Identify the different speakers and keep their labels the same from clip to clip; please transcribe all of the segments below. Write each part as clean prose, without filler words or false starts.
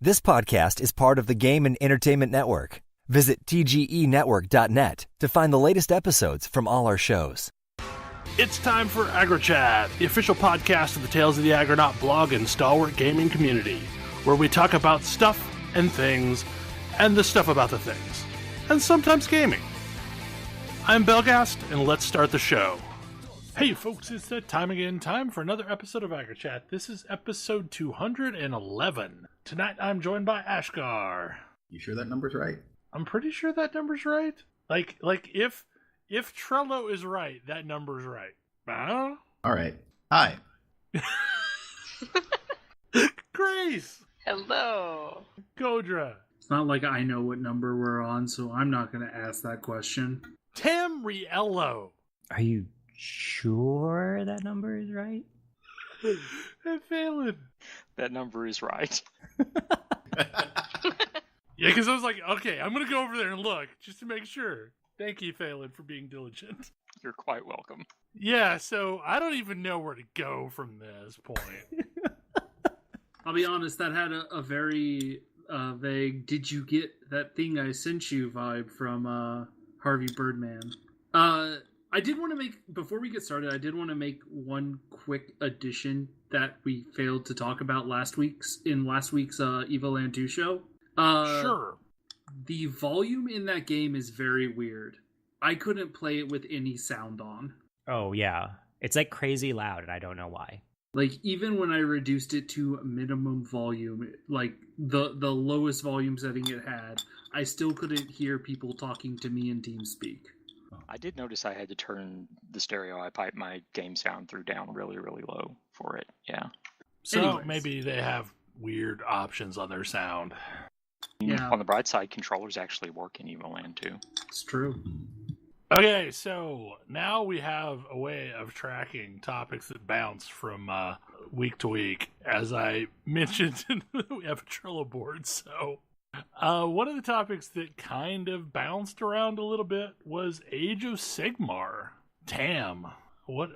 Speaker 1: This podcast is part of the Game and Entertainment Network. Visit tgenetwork.net to find the latest episodes from all our shows.
Speaker 2: It's time for AggroChat, the official podcast of the Tales of the Aggronaut blog and stalwart gaming community, where we talk about stuff and things, and the stuff about the things, and sometimes gaming. I'm Belghast, and let's start the show. Hey folks, it's that time again, time for another episode of AggroChat. This is episode 211. Tonight I'm joined by Ashgar.
Speaker 3: You sure that number's right?
Speaker 2: I'm pretty sure that number's right. Like if Trello is right, that number's right. Huh?
Speaker 3: All right. Hi.
Speaker 2: Grace.
Speaker 4: Hello.
Speaker 2: Godra.
Speaker 5: It's not like I know what number we're on, so I'm not going to ask that question.
Speaker 2: Tamriello.
Speaker 6: Are you sure that number is right?
Speaker 2: Hey, Phelan.
Speaker 4: That number is right.
Speaker 2: Yeah, because I was like, okay, I'm going to go over there and look, just to make sure. Thank you, Phelan, for being diligent.
Speaker 4: You're quite welcome.
Speaker 2: Yeah, so I don't even know where to go from this point.
Speaker 5: I'll be honest, that had a very vague, did you get that thing I sent you vibe from Harvey Birdman. I did want to make, before we get started, I did want to make one quick addition that we failed to talk about last week's Evoland 2 show.
Speaker 2: Sure.
Speaker 5: The volume in that game is very weird. I couldn't play it with any sound on.
Speaker 6: Oh, yeah. It's like crazy loud, and I don't know why.
Speaker 5: Like, even when I reduced it to minimum volume, like the lowest volume setting it had, I still couldn't hear people talking to me in TeamSpeak.
Speaker 4: I did notice I had to turn the stereo I pipe my game sound through down really, really low for it. Yeah.
Speaker 2: So
Speaker 5: Anyways.
Speaker 2: maybe they have weird options on their sound.
Speaker 5: Yeah.
Speaker 4: On the bright side, controllers actually work in Evoland too.
Speaker 5: It's true.
Speaker 2: Okay, so now we have a way of tracking topics that bounce from week to week. As I mentioned, we have a Trello board, so... one of the topics that kind of bounced around a little bit was Age of Sigmar. Tam, where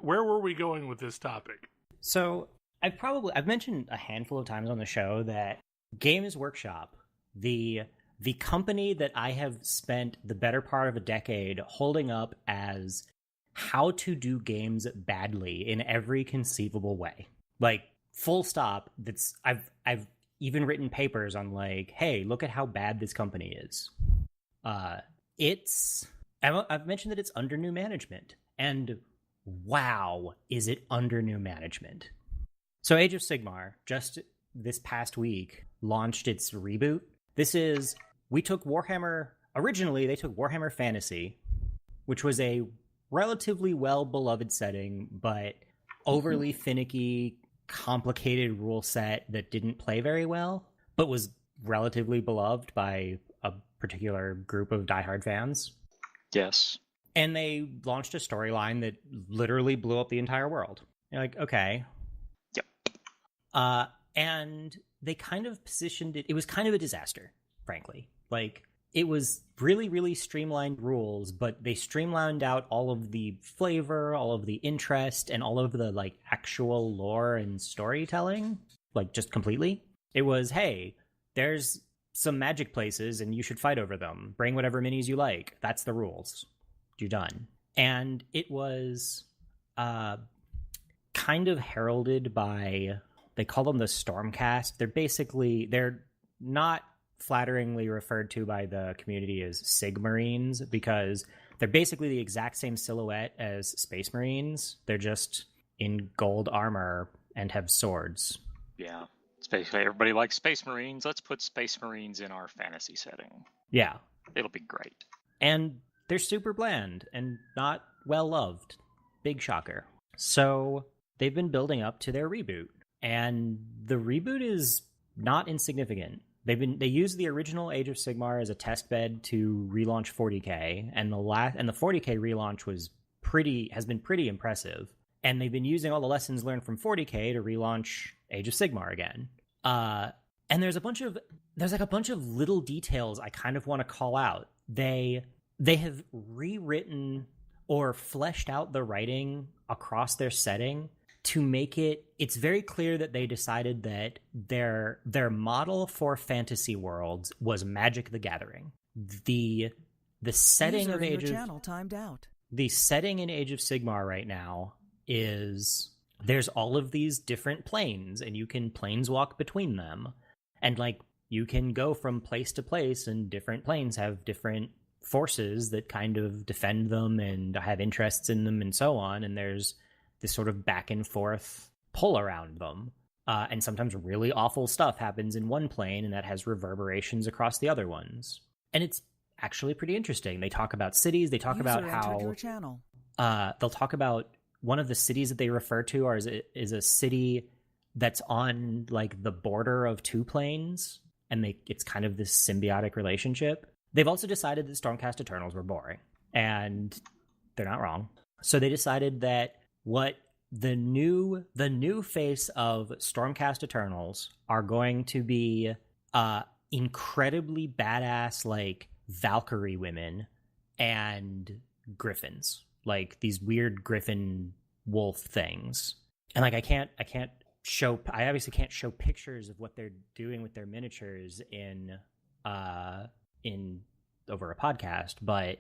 Speaker 2: were we going with this topic?
Speaker 6: So, I've mentioned a handful of times on the show that Games Workshop, the company that I have spent the better part of a decade holding up as how to do games badly in every conceivable way. Like, full stop, I've even written papers on like, hey, look at how bad this company is. I've mentioned that it's under new management, and wow, is it under new management. So Age of Sigmar, just this past week, launched its reboot. Originally they took Warhammer Fantasy, which was a relatively well-beloved setting, but overly finicky, complicated rule set that didn't play very well, but was relatively beloved by a particular group of diehard fans.
Speaker 4: Yes.
Speaker 6: And they launched a storyline that literally blew up the entire world. You're like, okay.
Speaker 4: Yep.
Speaker 6: And they kind of positioned it was kind of a disaster, frankly. Like, it was really, really streamlined rules, but they streamlined out all of the flavor, all of the interest, and all of the, like, actual lore and storytelling, like, just completely. It was, hey, there's some magic places, and you should fight over them. Bring whatever minis you like. That's the rules. You're done. And it was kind of heralded by, they call them the Stormcast. They're not flatteringly referred to by the community as Sigmarines, because they're basically the exact same silhouette as Space Marines. They're just in gold armor and have swords.
Speaker 4: Yeah. Everybody likes Space Marines. Let's put Space Marines in our fantasy setting.
Speaker 6: Yeah.
Speaker 4: It'll be great.
Speaker 6: And they're super bland and not well loved. Big shocker. So they've been building up to their reboot, and the reboot is not insignificant. They used the original Age of Sigmar as a test bed to relaunch 40K, and the 40K relaunch has been pretty impressive. And they've been using all the lessons learned from 40K to relaunch Age of Sigmar again. And there's a bunch of little details I kind of want to call out. They have rewritten or fleshed out the writing across their setting to make it's very clear that they decided that their model for fantasy worlds was Magic the Gathering. The setting
Speaker 7: User
Speaker 6: of
Speaker 7: in your
Speaker 6: Age of
Speaker 7: channel timed out.
Speaker 6: The setting in Age of Sigmar right now is there's all of these different planes, and you can planeswalk between them, and like you can go from place to place, and different planes have different forces that kind of defend them and have interests in them and so on, and there's this sort of back and forth pull around them. And sometimes really awful stuff happens in one plane, and that has reverberations across the other ones. And it's actually pretty interesting. They talk about cities. They talk
Speaker 7: User
Speaker 6: about
Speaker 7: entered
Speaker 6: how
Speaker 7: your channel.
Speaker 6: they'll talk about one of the cities that they refer to is a city that's on like the border of two planes, and it's kind of this symbiotic relationship. They've also decided that Stormcast Eternals were boring, and they're not wrong. So they decided that what the new face of Stormcast Eternals are going to be incredibly badass like Valkyrie women and griffins, like these weird griffin wolf things. And like I obviously can't show pictures of what they're doing with their miniatures in over a podcast, but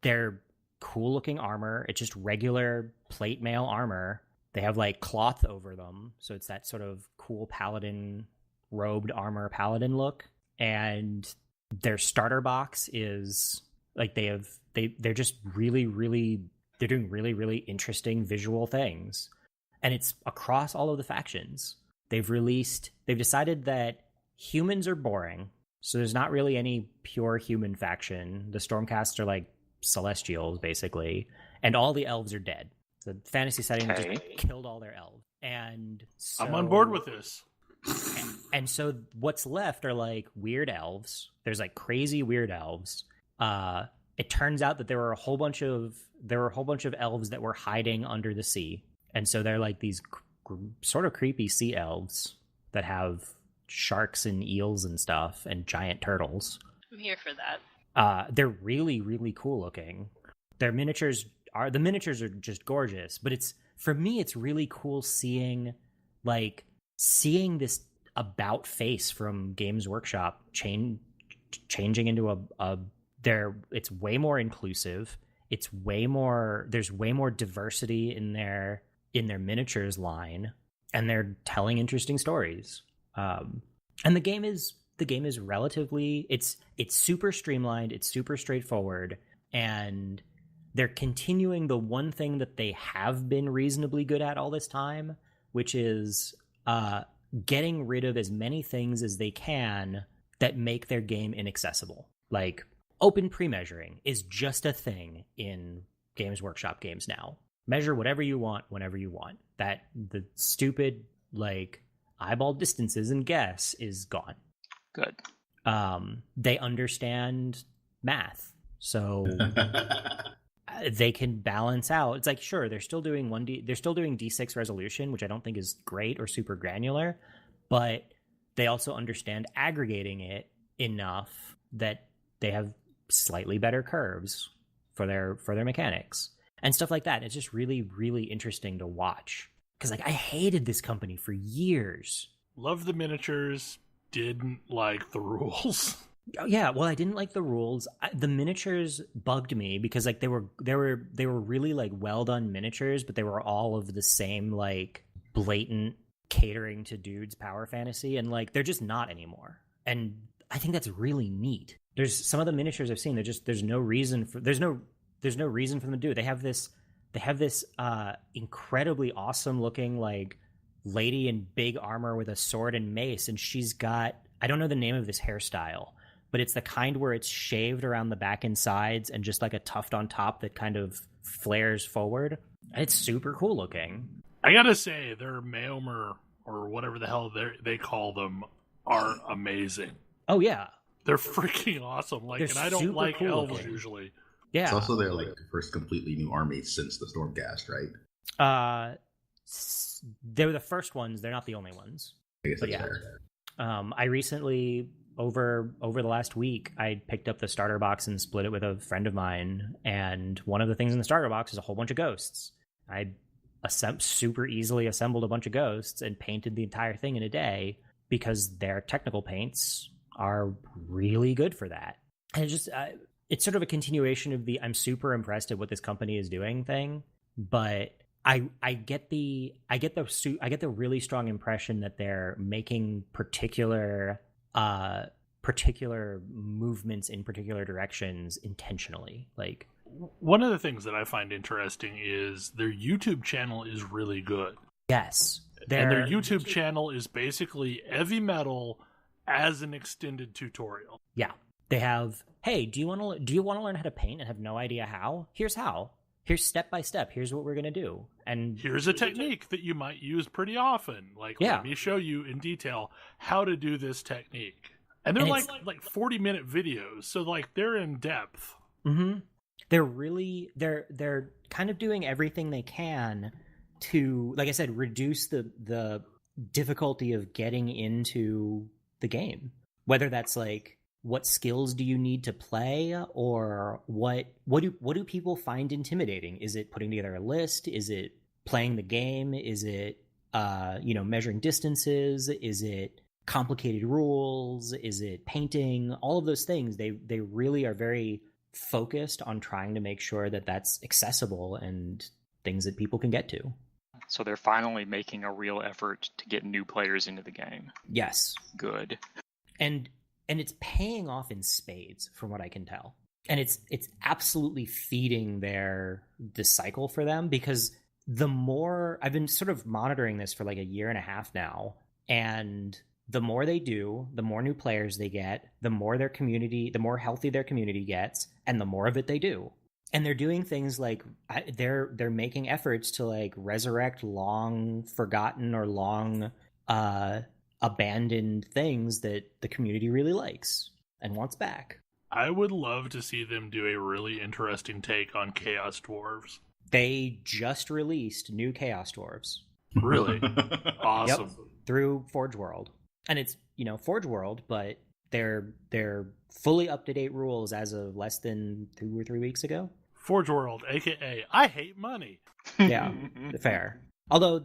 Speaker 6: they're cool looking armor. It's just regular plate mail armor. They have like cloth over them, so it's that sort of cool paladin robed armor paladin look. And their starter box is like they're just really they're doing really interesting visual things, and it's across all of the factions. They've decided that humans are boring, so there's not really any pure human faction. The Stormcasts are like Celestials basically, and all the elves are dead. The fantasy setting just killed all their elves, and so,
Speaker 2: I'm on board with this.
Speaker 6: and so what's left are like weird elves. There's like crazy weird elves. It turns out that there were a whole bunch of elves that were hiding under the sea, and so they're like these sort of creepy sea elves that have sharks and eels and stuff and giant turtles.
Speaker 8: I'm here for that.
Speaker 6: They're really cool looking. The miniatures are just gorgeous, but for me it's really cool seeing this about face from Games Workshop changing into it's way more inclusive. There's way more diversity in their miniatures line, and they're telling interesting stories. And the game is relatively it's super streamlined, it's super straightforward, and they're continuing the one thing that they have been reasonably good at all this time, which is getting rid of as many things as they can that make their game inaccessible. Like open pre-measuring is just a thing in Games Workshop games now. Measure whatever you want whenever you want. That the stupid like eyeball distances and guess is gone.
Speaker 4: Good.
Speaker 6: They understand math, so they can balance out. It's like, sure, they're still doing D6 resolution, which I don't think is great or super granular, but they also understand aggregating it enough that they have slightly better curves for their mechanics and stuff like that. It's just really interesting to watch, because like I hated this company for years.
Speaker 2: Love the miniatures, didn't like the rules.
Speaker 6: Yeah, well, I didn't like the rules. The miniatures bugged me because like they were really like well done miniatures, but they were all of the same like blatant catering to dudes power fantasy, and like they're just not anymore. And I think that's really neat. There's some of the miniatures I've seen. There's no reason for them to do it. They have this incredibly awesome looking like lady in big armor with a sword and mace, and she's got, I don't know the name of this hairstyle, but it's the kind where it's shaved around the back and sides and just like a tuft on top that kind of flares forward. And it's super cool looking.
Speaker 2: I gotta say, their Maomer, or whatever the hell they call them, are amazing.
Speaker 6: Oh yeah,
Speaker 2: they're freaking awesome. Like, and I don't like
Speaker 6: cool
Speaker 2: elves
Speaker 6: looking.
Speaker 2: usually.
Speaker 6: Yeah,
Speaker 3: it's also their like first completely new army since the Stormcast, right?
Speaker 6: They were the first ones. They're not the only ones.
Speaker 3: I guess
Speaker 6: But
Speaker 3: that's
Speaker 6: yeah.
Speaker 3: fair.
Speaker 6: I recently, over the last week, I picked up the starter box and split it with a friend of mine. And one of the things in the starter box is a whole bunch of ghosts. I super easily assembled a bunch of ghosts and painted the entire thing in a day because their technical paints are really good for that. And it's sort of a continuation of the I'm super impressed at what this company is doing thing, but I get the really strong impression that they're making particular movements in particular directions intentionally. Like,
Speaker 2: one of the things that I find interesting is their YouTube channel is really good.
Speaker 6: Yes,
Speaker 2: and their YouTube channel is basically heavy metal as an extended tutorial.
Speaker 6: Yeah, they have. Hey, do you want to learn how to paint and have no idea how? Here's how. Here's step by step. Here's what we're gonna do. And
Speaker 2: here's a technique that you might use pretty often. Like, let me show you in detail how to do this technique. And they're like 40-minute videos, so like they're in depth.
Speaker 6: Mm-hmm. They're kind of doing everything they can to, like I said, reduce the difficulty of getting into the game. Whether that's like, what skills do you need to play, or what do people find intimidating? Is it putting together a list? Is it playing the game? Is it measuring distances? Is it complicated rules? Is it painting? All of those things. They really are very focused on trying to make sure that that's accessible and things that people can get to.
Speaker 4: So they're finally making a real effort to get new players into the game.
Speaker 6: Yes.
Speaker 4: Good.
Speaker 6: And it's paying off in spades, from what I can tell. And it's absolutely feeding this cycle for them, because the more I've been sort of monitoring this for like a year and a half now, and the more they do, the more new players they get, the more healthy their community gets, and the more of it they do. And they're doing things like they're making efforts to like resurrect long forgotten or long abandoned things that the community really likes and wants back.
Speaker 2: I would love to see them do a really interesting take on Chaos Dwarves.
Speaker 6: They just released new Chaos Dwarves.
Speaker 2: Really? Awesome.
Speaker 6: Yep, through Forge World. And it's, Forge World, but they're fully up-to-date rules as of less than 2 or 3 weeks ago.
Speaker 2: Forge World, aka I hate money.
Speaker 6: Yeah, fair. Although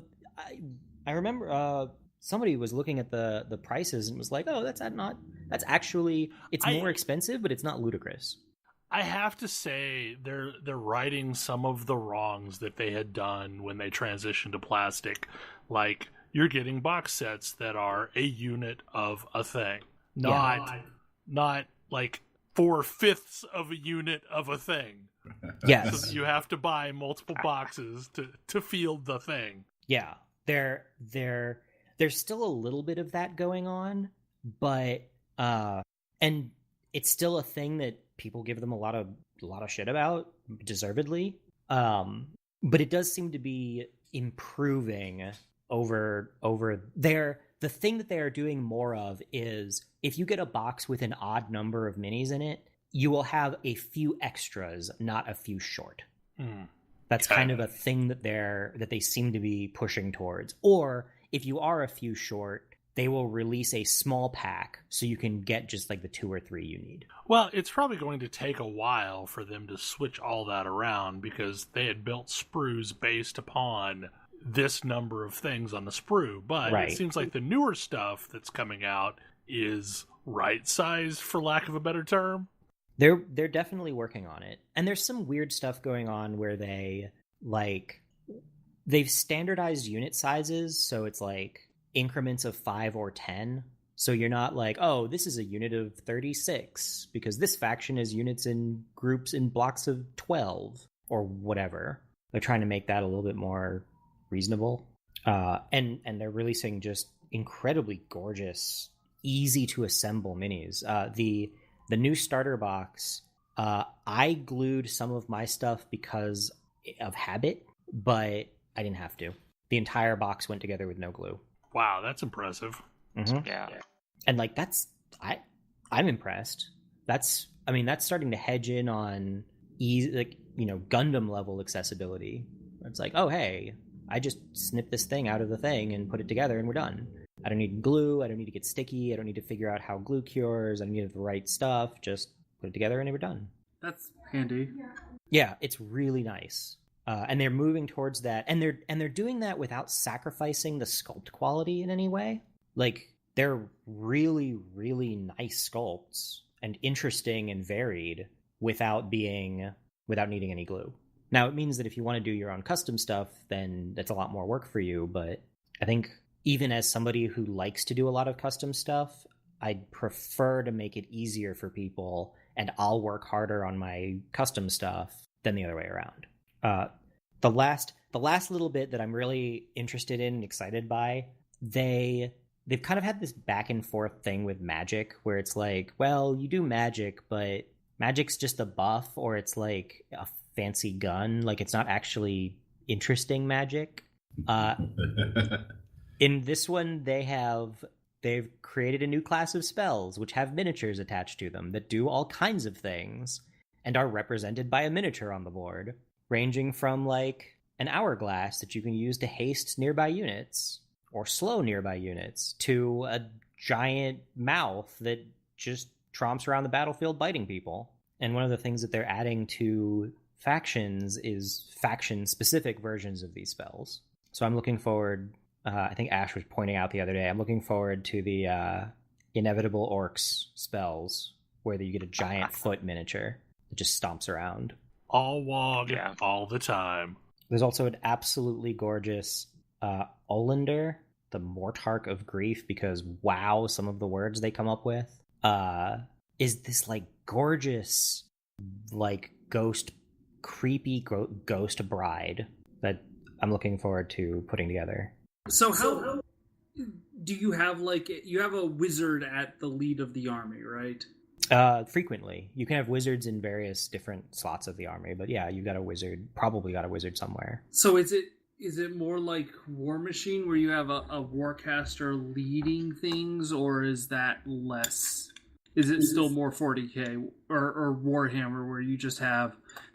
Speaker 6: I remember somebody was looking at the prices and was like, "Oh, that's actually more expensive, but it's not ludicrous."
Speaker 2: I have to say they're righting some of the wrongs that they had done when they transitioned to plastic. Like, you're getting box sets that are a unit of a thing, not like 4/5 of a unit of a thing.
Speaker 6: Yes.
Speaker 2: So you have to buy multiple boxes to field the thing.
Speaker 6: Yeah. There's still a little bit of that going on, but and it's still a thing that people give them a lot of shit about, deservedly. But it does seem to be improving over there. The thing that they are doing more of is, if you get a box with an odd number of minis in it, you will have a few extras, not a few short. That's kind of a thing that they seem to be pushing towards. Or if you are a few short, they will release a small pack so you can get just like the 2 or 3 you need.
Speaker 2: Well, it's probably going to take a while for them to switch all that around, because they had built sprues based upon this number of things on the sprue. But It seems like the newer stuff that's coming out is right-sized, for lack of a better term.
Speaker 6: They're definitely working on it. And there's some weird stuff going on where they've standardized unit sizes, so it's like increments of 5 or 10. So you're not like, oh, this is a unit of 36 because this faction is units in groups in blocks of 12 or whatever. They're trying to make that a little bit more reasonable. And they're releasing just incredibly gorgeous, easy to assemble minis. The new starter box, I glued some of my stuff because of habit, but I didn't have to. The entire box went together with no glue.
Speaker 2: Wow, that's impressive.
Speaker 6: Mm-hmm.
Speaker 4: Yeah.
Speaker 6: And I'm impressed. That's starting to hedge in on Gundam level accessibility. It's like, oh hey, I just snip this thing out of the thing and put it together and we're done. I don't need glue. I don't need to get sticky. I don't need to figure out how glue cures. I don't need the right stuff. Just put it together and we're done.
Speaker 5: That's handy.
Speaker 6: Yeah, it's really nice. And they're moving towards that, and they're doing that without sacrificing the sculpt quality in any way. Like, they're really, really nice sculpts and interesting and varied without needing any glue. Now, it means that if you want to do your own custom stuff, then that's a lot more work for you. But I think even as somebody who likes to do a lot of custom stuff, I'd prefer to make it easier for people, and I'll work harder on my custom stuff than the other way around. The last little bit that I'm really interested in and excited by, they've kind of had this back and forth thing with magic where it's like, well, you do magic, but magic's just a buff, or it's like a fancy gun. Like, it's not actually interesting magic. In this one, they've created a new class of spells which have miniatures attached to them that do all kinds of things and are represented by a miniature on the board, ranging from like an hourglass that you can use to haste nearby units or slow nearby units, to a giant mouth that just tromps around the battlefield biting people. And one of the things that they're adding to factions is faction-specific versions of these spells. So I'm looking forward, I think Ash was pointing out the other day, I'm looking forward to the Inevitable Orcs spells, where you get a giant foot miniature that just stomps around.
Speaker 2: All wog, all the time.
Speaker 6: There's also an absolutely gorgeous Olander, the Mortarch of Grief, because wow, some of the words they come up with, is this like gorgeous, like creepy ghost bride that I'm looking forward to putting together.
Speaker 5: So how do you have you have a wizard at the lead of the army, right?
Speaker 6: Frequently. You can have wizards in various different slots of the army, but yeah, you've got a wizard, probably got a wizard somewhere.
Speaker 5: So is it more like War Machine, where you have a warcaster leading things, or is that less? Is it still more 40k or Warhammer, where you just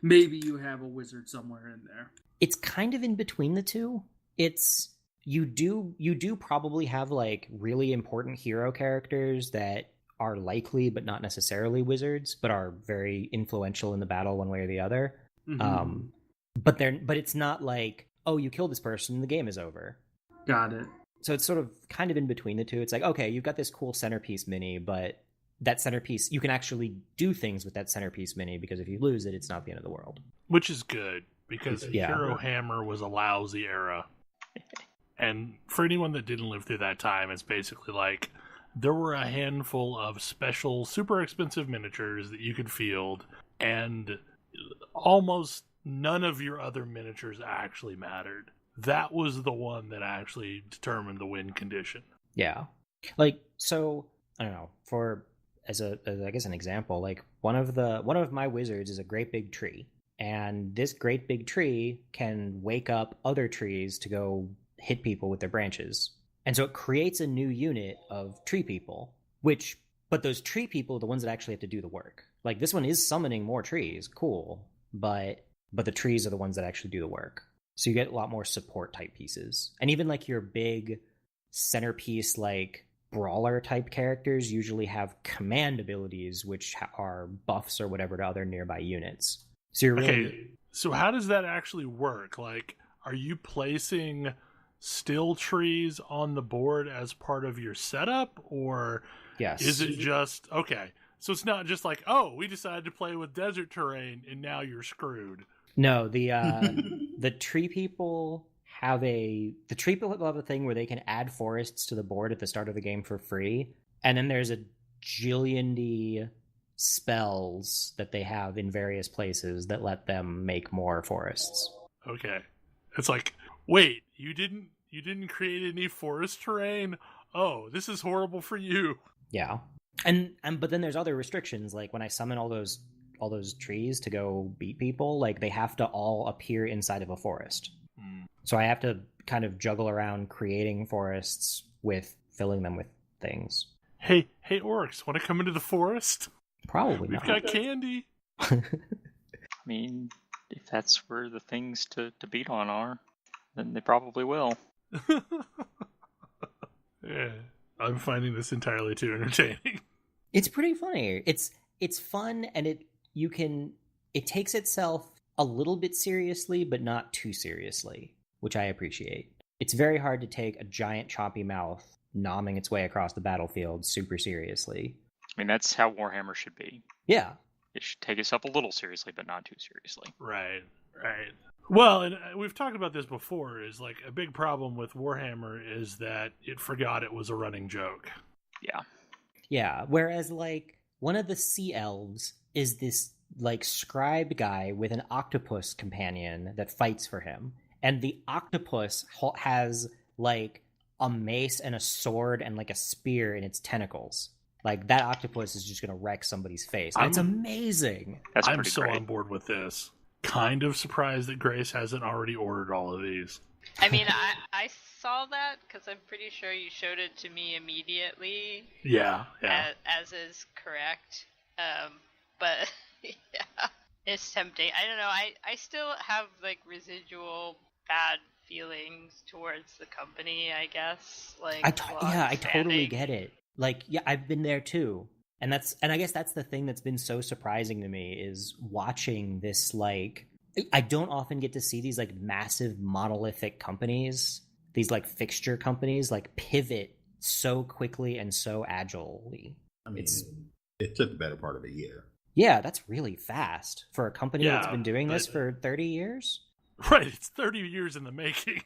Speaker 5: maybe you have a wizard somewhere in there?
Speaker 6: It's kind of in between the two. You do probably have like really important hero characters that are likely but not necessarily wizards, but are very influential in the battle one way or the other. Mm-hmm. But it's not like, oh, you kill this person and the game is over.
Speaker 5: Got it.
Speaker 6: So it's sort of kind of in between the two. It's like, okay, you've got this cool centerpiece mini, but that centerpiece, you can actually do things with that centerpiece mini, because if you lose it, it's not the end of the world.
Speaker 2: Which is good, because Hero Hammer was a lousy era. And for anyone that didn't live through that time, it's basically like there were a handful of special, super expensive miniatures that you could field, and almost none of your other miniatures actually mattered. That was the one that actually determined the win condition.
Speaker 6: Yeah. Like, so, I don't know, as I guess an example, like one of my wizards is a great big tree, and this great big tree can wake up other trees to go hit people with their branches. And so it creates a new unit of tree people, but those tree people are the ones that actually have to do the work. Like, this one is summoning more trees, cool, but the trees are the ones that actually do the work. So you get a lot more support type pieces. And even like your big centerpiece, like brawler type characters usually have command abilities, which are buffs or whatever to other nearby units. So you're really...
Speaker 2: Okay, so how does that actually work? Like, are you placing still trees on the board as part of your setup, or
Speaker 6: yes,
Speaker 2: is it just okay? So it's not just like, oh, we decided to play with desert terrain and now you're screwed.
Speaker 6: No, the tree people have a thing where they can add forests to the board at the start of the game for free, and then there's a jillion spells that they have in various places that let them make more forests.
Speaker 2: Okay, it's like, wait, you didn't create any forest terrain? Oh, this is horrible for you.
Speaker 6: Yeah. And but then there's other restrictions, like when I summon all those trees to go beat people, like they have to all appear inside of a forest. So I have to kind of juggle around creating forests with filling them with things.
Speaker 2: Hey orcs, want to come into the forest?
Speaker 6: Probably not.
Speaker 2: We've got candy.
Speaker 4: I mean, if that's where the things to beat on are, then they probably will.
Speaker 2: Yeah, I'm finding this entirely too entertaining.
Speaker 6: It's pretty funny. It's fun, and it takes itself a little bit seriously, but not too seriously, which I appreciate. It's very hard to take a giant choppy mouth nomming its way across the battlefield super seriously.
Speaker 4: I mean, that's how Warhammer should be.
Speaker 6: Yeah.
Speaker 4: It should take itself a little seriously, but not too seriously.
Speaker 2: Right. Well, and we've talked about this before, is like a big problem with Warhammer is that it forgot it was a running joke.
Speaker 4: Yeah.
Speaker 6: Yeah, whereas, like, one of the sea elves is this, like, scribe guy with an octopus companion that fights for him. And the octopus has, like, a mace and a sword and, like, a spear in its tentacles. Like, that octopus is just going to wreck somebody's face. It's amazing.
Speaker 2: I'm so on board with this. Kind of surprised that Grace hasn't already ordered all of these.
Speaker 7: I mean, I saw that because I'm pretty sure you showed it to me immediately.
Speaker 2: Yeah.
Speaker 7: As is correct. But, yeah, it's tempting. I don't know. I still have, like, residual bad feelings towards the company, I guess. Like,
Speaker 6: I totally get it. Like, yeah, I've been there too. And I guess that's the thing that's been so surprising to me is watching this, like, I don't often get to see these, like, massive monolithic companies, these, like, fixture companies, like, pivot so quickly and so agilely.
Speaker 3: I mean, it took the better part of a year.
Speaker 6: Yeah, that's really fast for a company that's been doing this for 30 years.
Speaker 2: Right, it's 30 years in the making.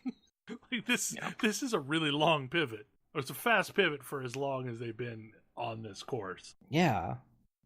Speaker 2: Like, this is a really long pivot. It's a fast pivot for as long as they've been on this course.
Speaker 6: Yeah,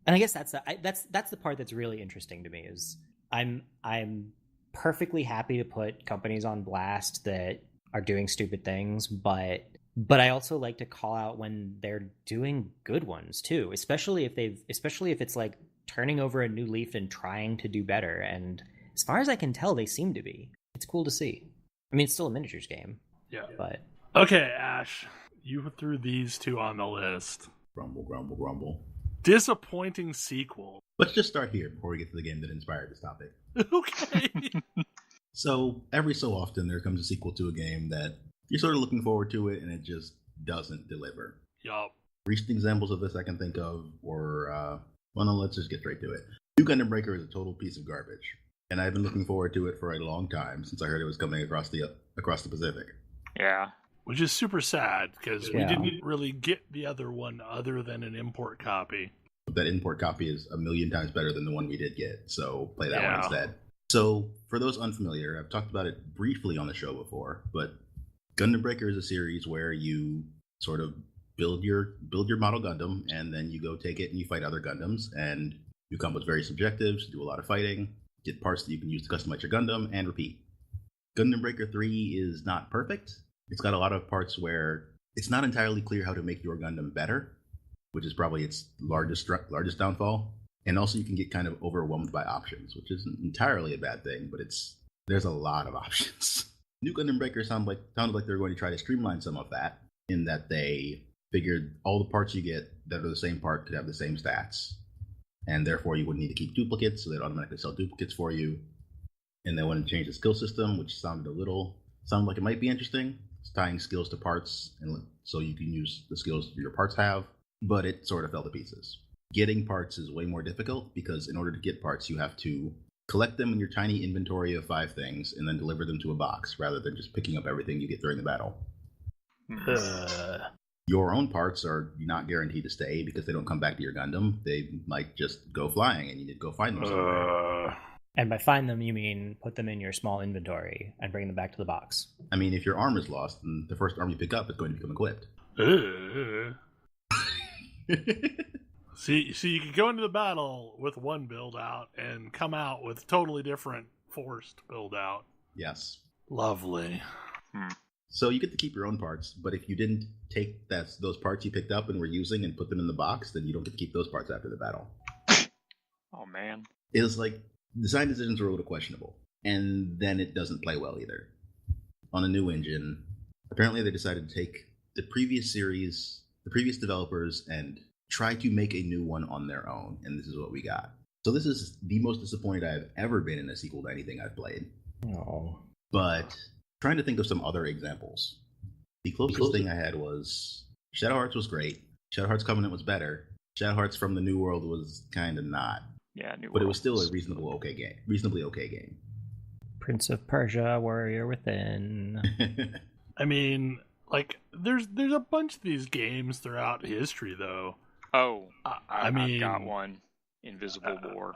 Speaker 6: and I guess that's the part that's really interesting to me is I'm perfectly happy to put companies on blast that are doing stupid things, but I also like to call out when they're doing good ones too, especially if it's like turning over a new leaf and trying to do better. And as far as I can tell, they seem to be. It's cool to see. I mean, it's still a miniatures game.
Speaker 2: Yeah.
Speaker 6: But
Speaker 2: okay, Ash, you threw these two on the list.
Speaker 3: Grumble, grumble, grumble.
Speaker 2: Disappointing sequel.
Speaker 3: Let's just start here before we get to the game that inspired this topic.
Speaker 2: Okay.
Speaker 3: So, every so often there comes a sequel to a game that you're sort of looking forward to it and it just doesn't deliver.
Speaker 2: Yup.
Speaker 3: Recent examples of this I can think of were, let's just get straight to it. New Gundam Breaker is a total piece of garbage. And I've been looking forward to it for a long time since I heard it was coming across the Pacific.
Speaker 4: Yeah.
Speaker 2: Which is super sad, because we didn't really get the other one other than an import copy.
Speaker 3: That import copy is a million times better than the one we did get, so play that one instead. So, for those unfamiliar, I've talked about it briefly on the show before, but Gundam Breaker is a series where you sort of build your model Gundam, and then you go take it and you fight other Gundams, and you come with various objectives, do a lot of fighting, get parts that you can use to customize your Gundam, and repeat. Gundam Breaker 3 is not perfect. It's got a lot of parts where it's not entirely clear how to make your Gundam better, which is probably its largest downfall. And also you can get kind of overwhelmed by options, which isn't entirely a bad thing, but there's a lot of options. New Gundam Breaker sounded like they're going to try to streamline some of that, in that they figured all the parts you get that are the same part could have the same stats. And therefore you wouldn't need to keep duplicates, so they'd automatically sell duplicates for you. And they wanted to change the skill system, which sounded like it might be interesting. It's tying skills to parts, and so you can use the skills your parts have, but it sort of fell to pieces. Getting parts is way more difficult, because in order to get parts, you have to collect them in your tiny inventory of 5 things, and then deliver them to a box, rather than just picking up everything you get during the battle. Your own parts are not guaranteed to stay, because they don't come back to your Gundam. They might just go flying, and you need to go find them somewhere.
Speaker 6: And by find them, you mean put them in your small inventory and bring them back to the box.
Speaker 3: I mean, if your arm is lost, then the first arm you pick up is going to become equipped.
Speaker 2: See, you could go into the battle with one build out and come out with totally different forced build out.
Speaker 3: Yes.
Speaker 2: Lovely.
Speaker 3: So you get to keep your own parts, but if you didn't take those parts you picked up and were using and put them in the box, then you don't get to keep those parts after the battle.
Speaker 4: Oh, man.
Speaker 3: It was like, design decisions were a little questionable, and then it doesn't play well either. On a new engine, apparently they decided to take the previous developers, and try to make a new one on their own, and this is what we got. So this is the most disappointed I've ever been in a sequel to anything I've played.
Speaker 6: Oh.
Speaker 3: But trying to think of some other examples. The closest thing I had was Shadow Hearts was great. Shadow Hearts Covenant was better. Shadow Hearts from the New World was kind of not.
Speaker 4: Yeah, New
Speaker 3: But it was
Speaker 4: World
Speaker 3: still a reasonably okay game.
Speaker 6: Prince of Persia, Warrior Within.
Speaker 2: I mean, like, there's a bunch of these games throughout history, though.
Speaker 4: Oh,
Speaker 2: I've
Speaker 4: got one. Invisible War.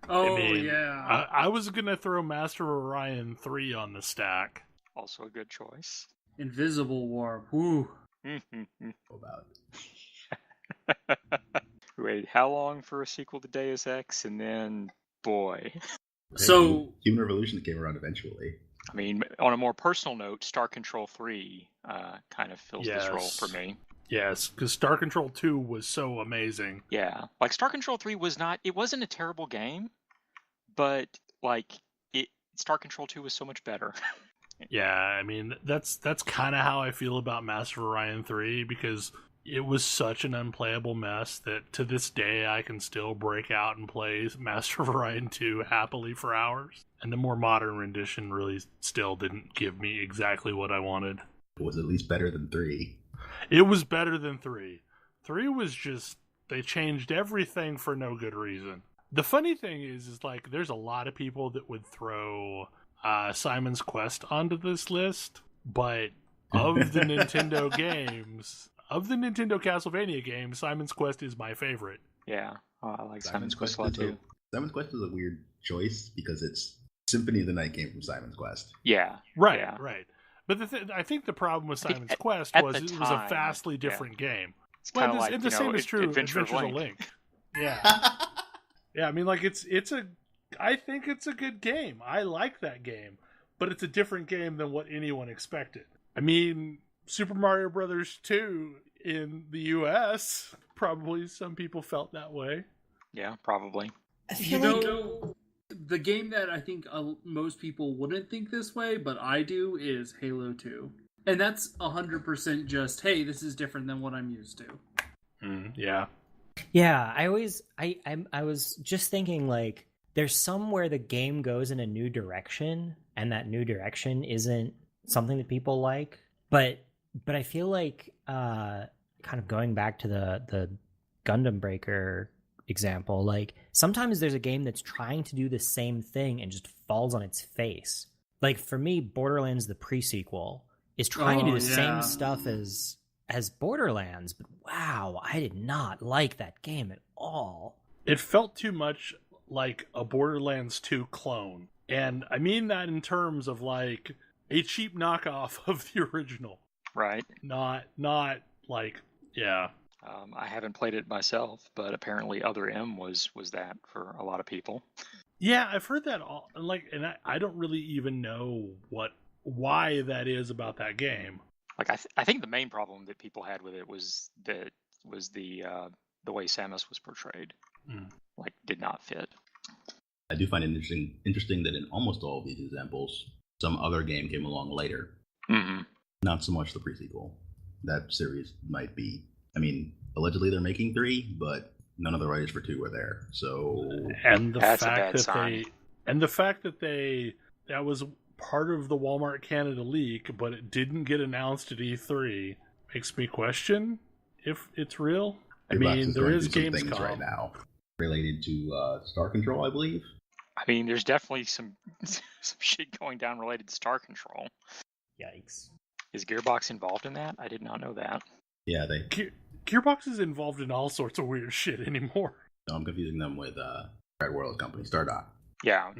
Speaker 5: Oh,
Speaker 2: yeah. I was going to throw Master of Orion 3 on the stack.
Speaker 4: Also a good choice.
Speaker 5: Invisible War. Woo.
Speaker 3: About
Speaker 4: Wait, how long for a sequel to Deus Ex? And then, boy.
Speaker 5: So
Speaker 3: Human Revolution came around eventually.
Speaker 4: I mean, on a more personal note, Star Control 3 kind of fills this role for me.
Speaker 2: Yes, because Star Control 2 was so amazing.
Speaker 4: Yeah, like Star Control 3 wasn't a terrible game, but like Star Control 2 was so much better.
Speaker 2: Yeah, I mean, that's kind of how I feel about Master of Orion 3, because it was such an unplayable mess that to this day I can still break out and play Master of Orion 2 happily for hours. And the more modern rendition really still didn't give me exactly what I wanted.
Speaker 3: It was at least better than 3.
Speaker 2: It was better than 3. 3 was just, they changed everything for no good reason. The funny thing is like, there's a lot of people that would throw Simon's Quest onto this list, but of the Nintendo games, of the Nintendo Castlevania games, Simon's Quest is my favorite.
Speaker 4: Yeah, I like Simon's Quest a lot too.
Speaker 3: Simon's Quest is a weird choice because it's Symphony of the Night came from Simon's Quest.
Speaker 4: Yeah,
Speaker 2: right,
Speaker 4: yeah.
Speaker 2: right. But I think the problem with Simon's Quest was it was a vastly different game.
Speaker 4: It's kind of like,
Speaker 2: and the same is true
Speaker 4: Adventures
Speaker 2: of Link. Yeah, yeah. I mean, like I think it's a good game. I like that game, but it's a different game than what anyone expected. I mean, Super Mario Brothers 2 in the US, probably some people felt that way.
Speaker 4: Yeah, probably.
Speaker 5: You know, the game that I think most people wouldn't think this way, but I do, is Halo 2. And that's 100% just, hey, this is different than what I'm used to.
Speaker 2: Yeah.
Speaker 6: Yeah, I was just thinking, like, there's somewhere the game goes in a new direction, and that new direction isn't something that people like. But I feel like, kind of going back to the Gundam Breaker example, like, sometimes there's a game that's trying to do the same thing and just falls on its face. Like, for me, Borderlands, the pre-sequel, is trying to do the same stuff as Borderlands, but wow, I did not like that game at all.
Speaker 2: It felt too much like a Borderlands 2 clone. And I mean that in terms of like a cheap knockoff of the original.
Speaker 4: Right.
Speaker 2: Not like, yeah.
Speaker 4: I haven't played it myself, but apparently Other M was that for a lot of people.
Speaker 2: Yeah, I've heard that all, and I don't really even know why that is about that game.
Speaker 4: Like I think the main problem that people had with it was the way Samus was portrayed. Like, did not fit.
Speaker 3: I do find it interesting that in almost all of these examples, some other game came along later.
Speaker 4: Mm-hmm.
Speaker 3: Not so much the pre-sequel. That series might be. I mean, allegedly they're making 3, but none of the writers for 2 were there. So,
Speaker 4: That's a bad sign.
Speaker 2: The fact that that was part of the Walmart Canada leak, but it didn't get announced at E3, makes me question if it's real. I mean, there is Gamescom
Speaker 3: right now related to Star Control, I believe.
Speaker 4: I mean, there's definitely some shit going down related to Star Control.
Speaker 6: Yikes.
Speaker 4: Is Gearbox involved in that? I did not know that.
Speaker 3: Yeah,
Speaker 2: Gearbox is involved in all sorts of weird shit anymore.
Speaker 3: No, I'm confusing them with Red World Company, Stardock.
Speaker 4: Yeah,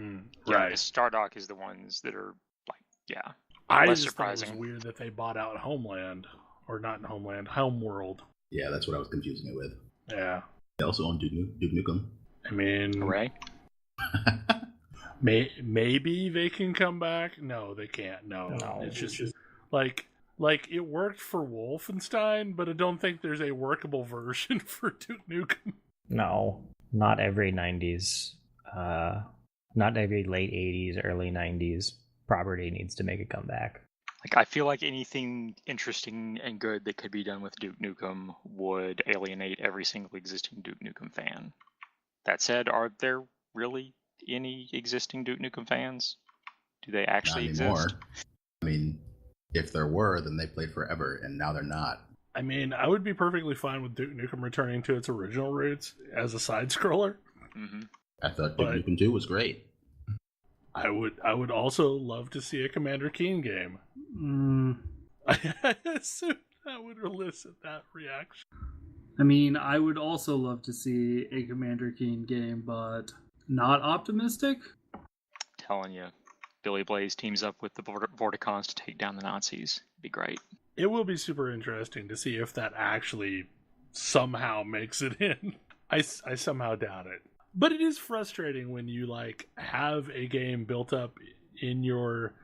Speaker 2: right.
Speaker 4: Stardock is the ones that are like, yeah.
Speaker 2: I
Speaker 4: less
Speaker 2: just
Speaker 4: surprising.
Speaker 2: thought it was weird that they bought out Homeland, or not Homeland, Homeworld.
Speaker 3: Yeah, that's what I was confusing it with.
Speaker 2: Yeah.
Speaker 3: They also own Duke Nukem.
Speaker 2: I mean,
Speaker 4: Hooray.
Speaker 2: maybe they can come back. No, they can't. No. It's just like it worked for Wolfenstein, but I don't think there's a workable version for Duke Nukem.
Speaker 6: No, not every 90s, not every late 80s, early 90s property needs to make a comeback.
Speaker 4: Like, I feel like anything interesting and good that could be done with Duke Nukem would alienate every single existing Duke Nukem fan. That said, are there really any existing Duke Nukem fans? Do they actually
Speaker 3: Not anymore.
Speaker 4: exist?
Speaker 3: I mean, if there were, then they played forever, and now they're not.
Speaker 2: I mean, I would be perfectly fine with Duke Nukem returning to its original roots as a side-scroller.
Speaker 4: Mm-hmm.
Speaker 3: I thought Duke Nukem 2 was great.
Speaker 2: I would also love to see a Commander Keen game. I assume that would elicit that reaction.
Speaker 5: I mean, I would also love to see a Commander Keen game, but not optimistic.
Speaker 4: Telling you, Billy Blaze teams up with the Vorticons to take down the Nazis. Be great.
Speaker 2: It will be super interesting to see if that actually somehow makes it in. I somehow doubt it. But it is frustrating when you like have a game built up in your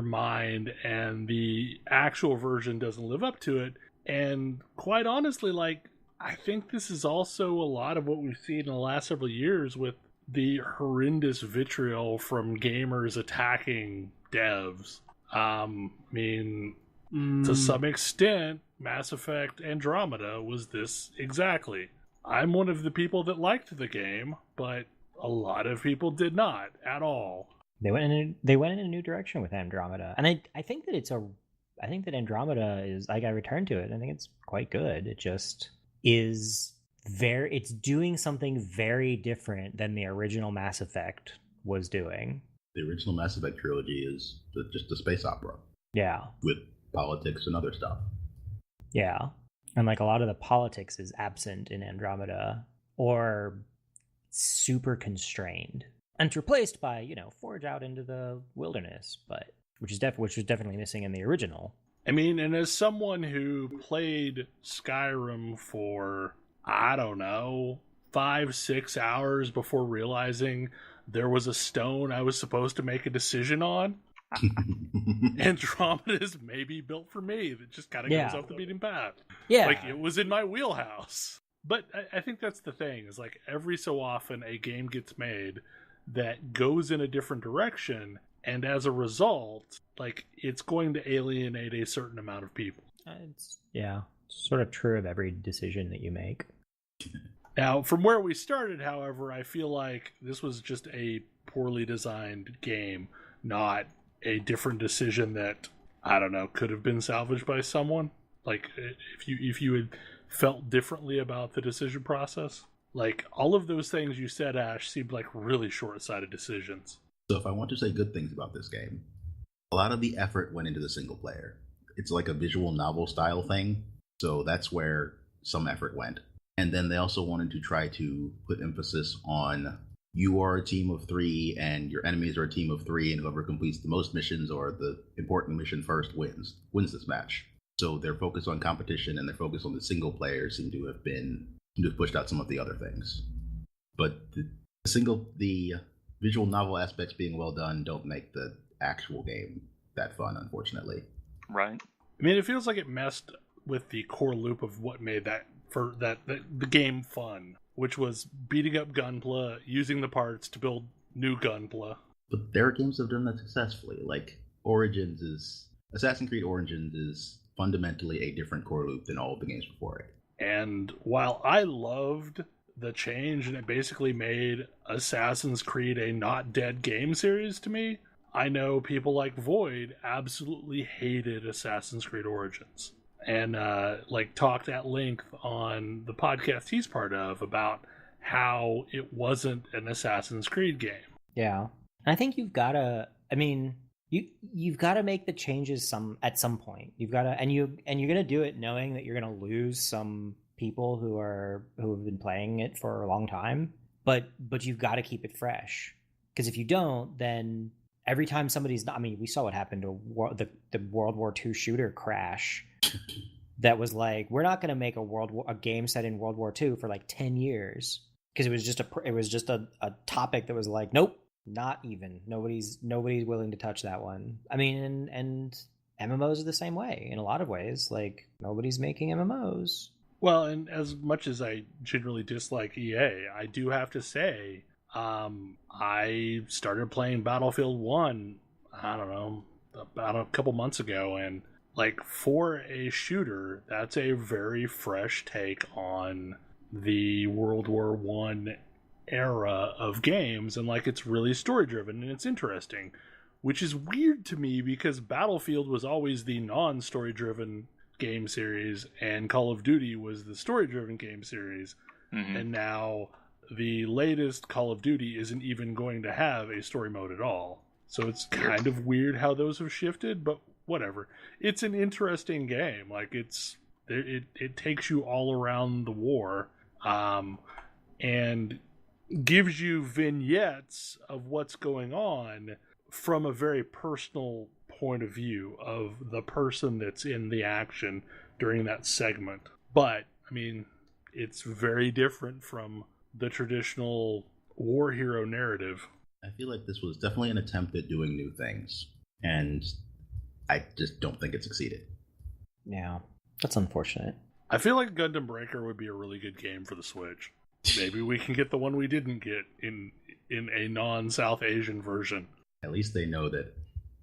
Speaker 2: mind and the actual version doesn't live up to it. And quite honestly, like, I think this is also a lot of what we've seen in the last several years with the horrendous vitriol from gamers attacking devs. I mean, to some extent, Mass Effect Andromeda was this exactly. I'm one of the people that liked the game, but a lot of people did not at all.
Speaker 6: They went in a new direction with Andromeda, and I think that Andromeda is, like, I returned to it. I think it's quite good. It just is it's doing something very different than the original Mass Effect was doing.
Speaker 3: The original Mass Effect trilogy is just a space opera.
Speaker 6: Yeah.
Speaker 3: With politics and other stuff.
Speaker 6: Yeah. And like a lot of the politics is absent in Andromeda, or super constrained. And it's replaced by, forge out into the wilderness, but which was definitely missing in the original.
Speaker 2: I mean, and as someone who played Skyrim for, I don't know, 5-6 hours before realizing there was a stone I was supposed to make a decision on, Andromeda is maybe built for me. That just kind of goes off the beaten path.
Speaker 6: Yeah.
Speaker 2: Like, it was in my wheelhouse. But I think that's the thing, is like every so often a game gets made that goes in a different direction, and as a result, like, it's going to alienate a certain amount of people.
Speaker 6: It's sort of true of every decision that you make.
Speaker 2: Now, from where we started, however, I feel like this was just a poorly designed game, not a different decision that, I don't know, could have been salvaged by someone. Like, if you had felt differently about the decision process, like, all of those things you said, Ash, seemed like really short-sighted decisions.
Speaker 3: So if I want to say good things about this game, a lot of the effort went into the single player. It's like a visual novel style thing, so that's where some effort went. And then they also wanted to try to put emphasis on, you are a team of 3 and your enemies are a team of 3, and whoever completes the most missions or the important mission first wins this match. So their focus on competition and their focus on the single player seem to have pushed out some of the other things. But the visual novel aspects being well done don't make the actual game that fun, unfortunately.
Speaker 4: Right.
Speaker 2: I mean, it feels like it messed with the core loop of what made the game fun, which was beating up Gunpla, using the parts to build new Gunpla.
Speaker 3: But there are games that have done that successfully. Like Assassin's Creed Origins is fundamentally a different core loop than all of the games before it.
Speaker 2: And while I loved the change and it basically made Assassin's Creed a not dead game series to me, I know people like Void absolutely hated Assassin's Creed Origins. And talked at length on the podcast he's part of about how it wasn't an Assassin's Creed game.
Speaker 6: Yeah. And I think you've got to make the changes at some point. You've got to, and you're going to do it knowing that you're going to lose some people who have been playing it for a long time, but you've got to keep it fresh. Because if you don't, then every time somebody's not, I mean, we saw what happened to the World War II shooter crash. That was like, we're not going to make a game set in World War II for like 10 years because it was just a topic that was like, nope, not even. Nobody's willing to touch that one. I mean, and MMOs are the same way in a lot of ways. Like, nobody's making MMOs.
Speaker 2: Well, and as much as I generally dislike EA, I do have to say, I started playing Battlefield 1, I don't know, about a couple months ago, and like, for a shooter, that's a very fresh take on the World War I era of games, and like, it's really story driven and it's interesting, which is weird to me because Battlefield was always the non-story driven game series, and Call of Duty was the story-driven game series.
Speaker 4: Mm-hmm.
Speaker 2: And now the latest Call of Duty isn't even going to have a story mode at all. So it's kind of weird how those have shifted, but whatever. It's an interesting game. Like, it takes you all around the war, and gives you vignettes of what's going on from a very personal point of view of the person that's in the action during that segment. But, I mean, it's very different from the traditional war hero narrative.
Speaker 3: I feel like this was definitely an attempt at doing new things, and I just don't think it succeeded.
Speaker 6: Yeah, that's unfortunate.
Speaker 2: I feel like Gundam Breaker would be a really good game for the Switch. Maybe we can get the one we didn't get in a non-South Asian version.
Speaker 3: At least they know that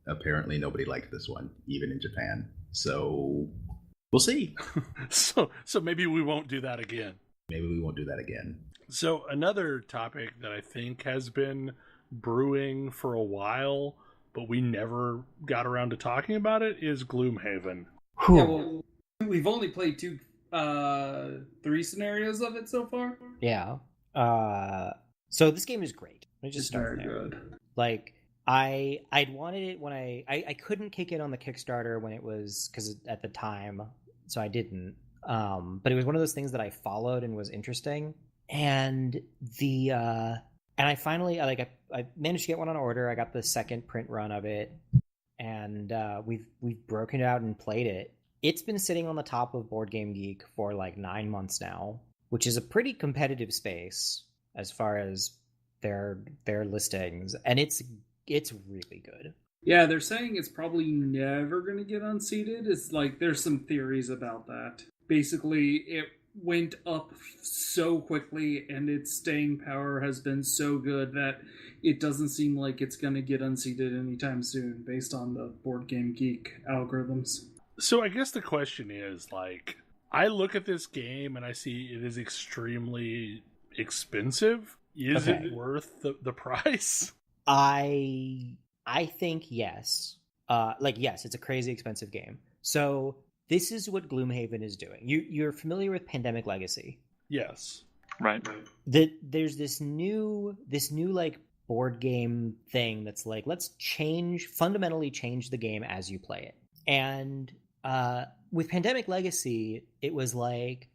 Speaker 3: apparently nobody liked this one, even in Japan. So we'll see.
Speaker 2: So maybe we won't do that again.
Speaker 3: Maybe we won't do that again.
Speaker 2: So another topic that I think has been brewing for a while, but we never got around to talking about it, is Gloomhaven.
Speaker 5: Yeah, well, we've only played 3 scenarios of it so far.
Speaker 6: Yeah. So this game is great. Let me just start there.
Speaker 5: Good.
Speaker 6: Like, I'd wanted it when I couldn't kick it on the Kickstarter when it was, because at the time, so I didn't. But it was one of those things that I followed and was interesting. And I finally, I managed to get one on order. I got the second print run of it, and we've broken it out and played it. It's been sitting on the top of Board Game Geek for like 9 months now, which is a pretty competitive space as far as their listings, and it's really good.
Speaker 5: Yeah, they're saying it's probably never going to get unseated. It's like there's some theories about that. Basically, it went up so quickly, and its staying power has been so good that it doesn't seem like it's going to get unseated anytime soon, based on the Board Game Geek algorithms.
Speaker 2: So I guess the question is, like, I look at this game and I see it is extremely expensive. Is it worth the price?
Speaker 6: I think yes. Yes, it's a crazy expensive game. So this is what Gloomhaven is doing. You're familiar with Pandemic Legacy?
Speaker 2: Yes.
Speaker 4: Right.
Speaker 6: There's this new like board game thing that's like, let's fundamentally change the game as you play it. And with Pandemic Legacy, it was like,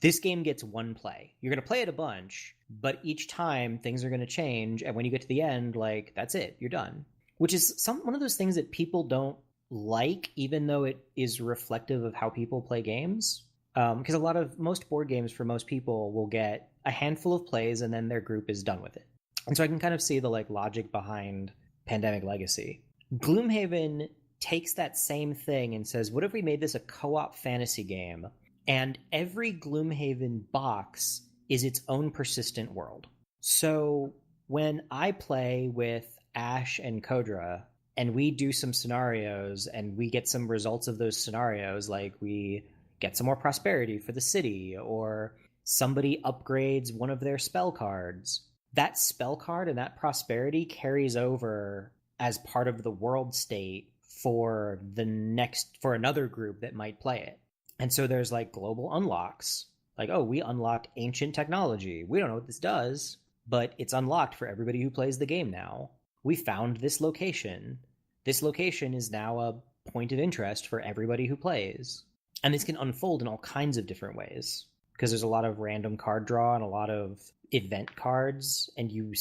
Speaker 6: this game gets one play. You're going to play it a bunch, but each time things are going to change, and when you get to the end, like, that's it, you're done. Which is one of those things that people don't like, even though it is reflective of how people play games. Because most board games for most people will get a handful of plays and then their group is done with it. And so I can kind of see the like logic behind Pandemic Legacy. Gloomhaven takes that same thing and says, what if we made this a co-op fantasy game? And every Gloomhaven box is its own persistent world. So when I play with Ash and Kodra, and we do some scenarios, and we get some results of those scenarios, like we get some more prosperity for the city, or somebody upgrades one of their spell cards, that spell card and that prosperity carries over as part of the world state for another group that might play it. And so there's like global unlocks. Like, oh, we unlocked ancient technology. We don't know what this does, but it's unlocked for everybody who plays the game now. We found this location. This location is now a point of interest for everybody who plays. And this can unfold in all kinds of different ways, because there's a lot of random card draw and a lot of event cards, and you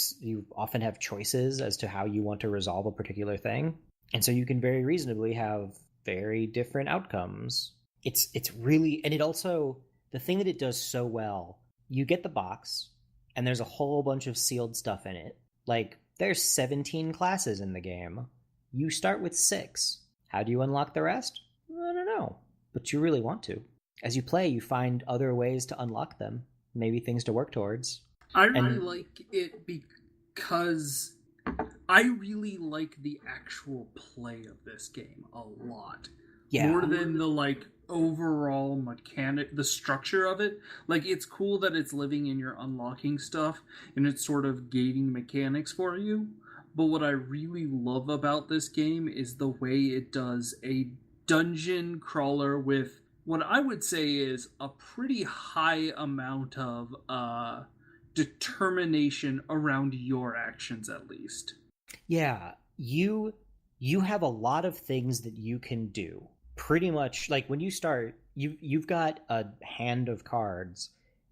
Speaker 6: often have choices as to how you want to resolve a particular thing. And so you can very reasonably have very different outcomes. It's really, and it also, the thing that it does so well, you get the box, and there's a whole bunch of sealed stuff in it. Like, there's 17 classes in the game. You start with 6. How do you unlock the rest? I don't know, but you really want to. As you play, you find other ways to unlock them, maybe things to work towards.
Speaker 5: I really like it because I really like the actual play of this game a lot.
Speaker 6: Yeah.
Speaker 5: More than the like overall mechanic, the structure of it. Like, it's cool that it's living in your unlocking stuff and it's sort of gating mechanics for you. But what I really love about this game is the way it does a dungeon crawler with what I would say is a pretty high amount of determination around your actions, at least.
Speaker 6: Yeah, you have a lot of things that you can do. Pretty much, like when you start, you've got a hand of cards,